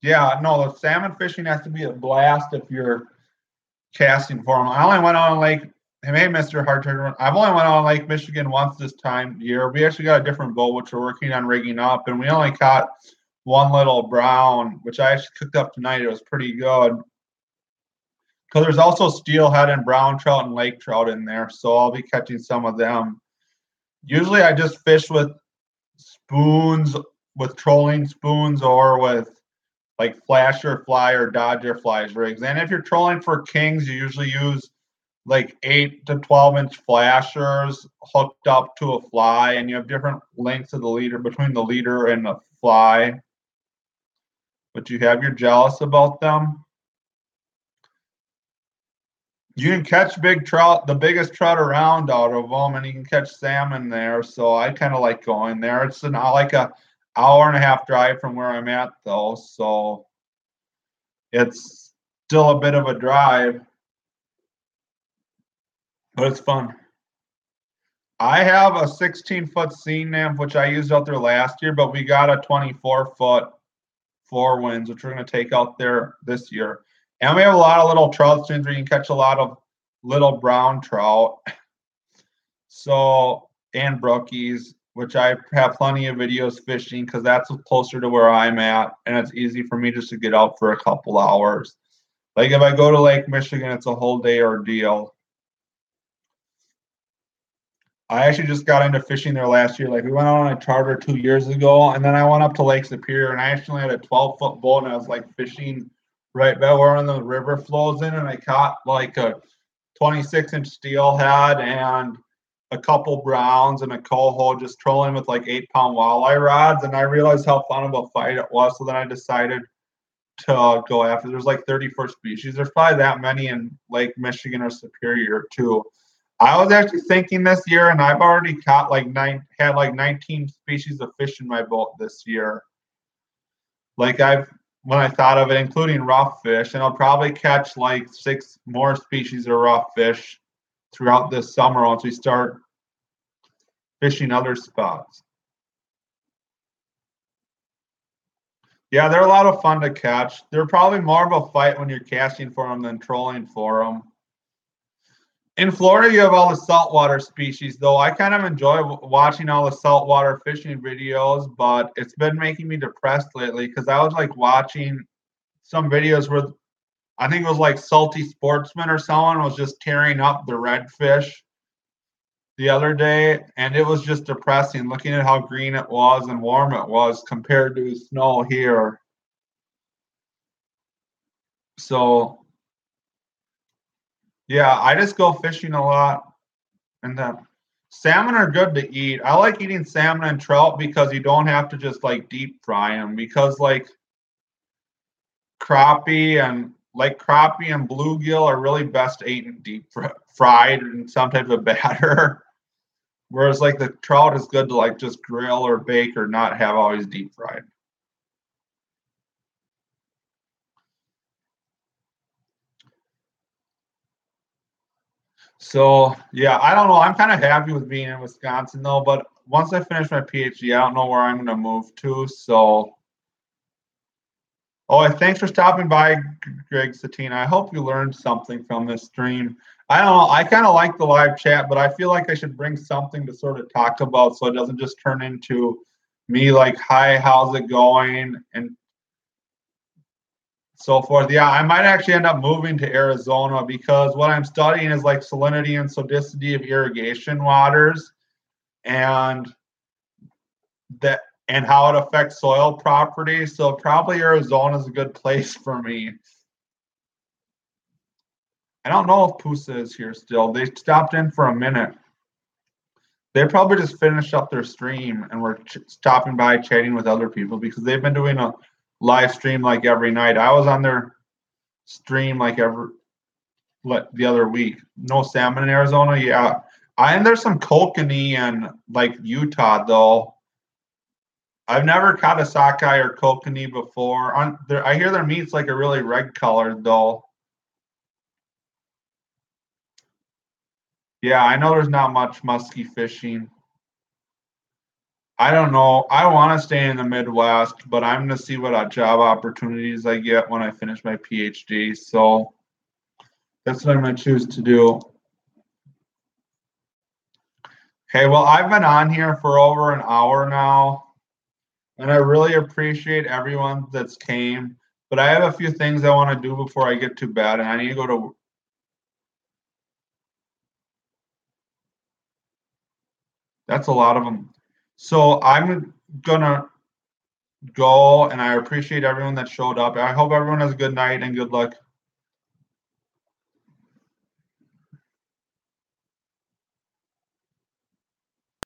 Yeah, no, the salmon fishing has to be a blast if you're casting for them. I only went on Lake, hey, Mr. Hardturner, I've only went on Lake Michigan once this time of year. We actually got a different boat, which we're working on rigging up, and we only caught one little brown, which I actually cooked up tonight. It was pretty good. Because there's also steelhead and brown trout and lake trout in there, so I'll be catching some of them. Usually I just fish with spoons, with trolling spoons, or with like flasher fly or dodger flies rigs. And if you're trolling for kings, you usually use like 8 to 12-inch flashers hooked up to a fly, and you have different lengths of the leader between the leader and the fly. But you have your jealous about them. You can catch big trout, the biggest trout around out of them, and you can catch salmon there. So I kind of like going there. It's like a hour and a half drive from where I'm at, though. So it's still a bit of a drive, but it's fun. I have a 16-foot sea nymph, which I used out there last year, but we got a 24-foot four winds, which we're going to take out there this year. And we have a lot of little trout streams where you can catch a lot of little brown trout. So, and brookies, which I have plenty of videos fishing because that's closer to where I'm at. And it's easy for me just to get out for a couple hours. Like if I go to Lake Michigan, it's a whole day ordeal. I actually just got into fishing there last year. Like we went out on a charter 2 years ago, and then I went up to Lake Superior, and I actually had a 12-foot boat, and I was like fishing right by where the river flows in, and I caught like a 26-inch steelhead and a couple browns and a coho, just trolling with like 8-pound walleye rods. And I realized how fun of a fight it was. So then I decided to go after. There's like 34 species. There's probably that many in Lake Michigan or Superior too. I was actually thinking this year, and I've already caught had like 19 species of fish in my boat this year. Like when I thought of it, including rough fish, and I'll probably catch like 6 more species of rough fish throughout this summer once we start fishing other spots. Yeah, they're a lot of fun to catch. They're probably more of a fight when you're casting for them than trolling for them. In Florida, you have all the saltwater species, though. I kind of enjoy watching all the saltwater fishing videos, but it's been making me depressed lately because I was like watching some videos where I think it was like Salty Sportsman or someone was just tearing up the redfish the other day, and it was just depressing looking at how green it was and warm it was compared to snow here. So yeah, I just go fishing a lot, and salmon are good to eat. I like eating salmon and trout because you don't have to just like deep fry them, because like crappie and bluegill are really best eaten deep fried in some type of batter. Whereas like the trout is good to like just grill or bake or not have always deep fried. So yeah, I don't know. I'm kind of happy with being in Wisconsin though, but once I finish my PhD, I don't know where I'm going to move to. So, oh, thanks for stopping by, Greg Satina. I hope you learned something from this stream. I don't know. I kind of like the live chat, but I feel like I should bring something to sort of talk about so it doesn't just turn into me like, hi, how's it going? And so forth. Yeah, I might actually end up moving to Arizona because what I'm studying is like salinity and sodicity of irrigation waters and that and how it affects soil properties. So probably Arizona is a good place for me. I don't know if Pusa is here still. They stopped in for a minute. They probably just finished up their stream and were stopping by chatting with other people because they've been doing a live stream like every night. I was on their stream like the other week. No salmon in Arizona, yeah. And there's some kokanee in like Utah though. I've never caught a sockeye or kokanee before. I hear their meat's like a really red colored though. Yeah, I know there's not much musky fishing. I don't know. I want to stay in the Midwest, but I'm going to see what job opportunities I get when I finish my PhD. So that's what I'm going to choose to do. Okay, well, I've been on here for over an hour now, and I really appreciate everyone that's came. But I have a few things I want to do before I get to bed, and I need to go to. That's a lot of them. So I'm gonna go, and I appreciate everyone that showed up. I hope everyone has a good night and good luck.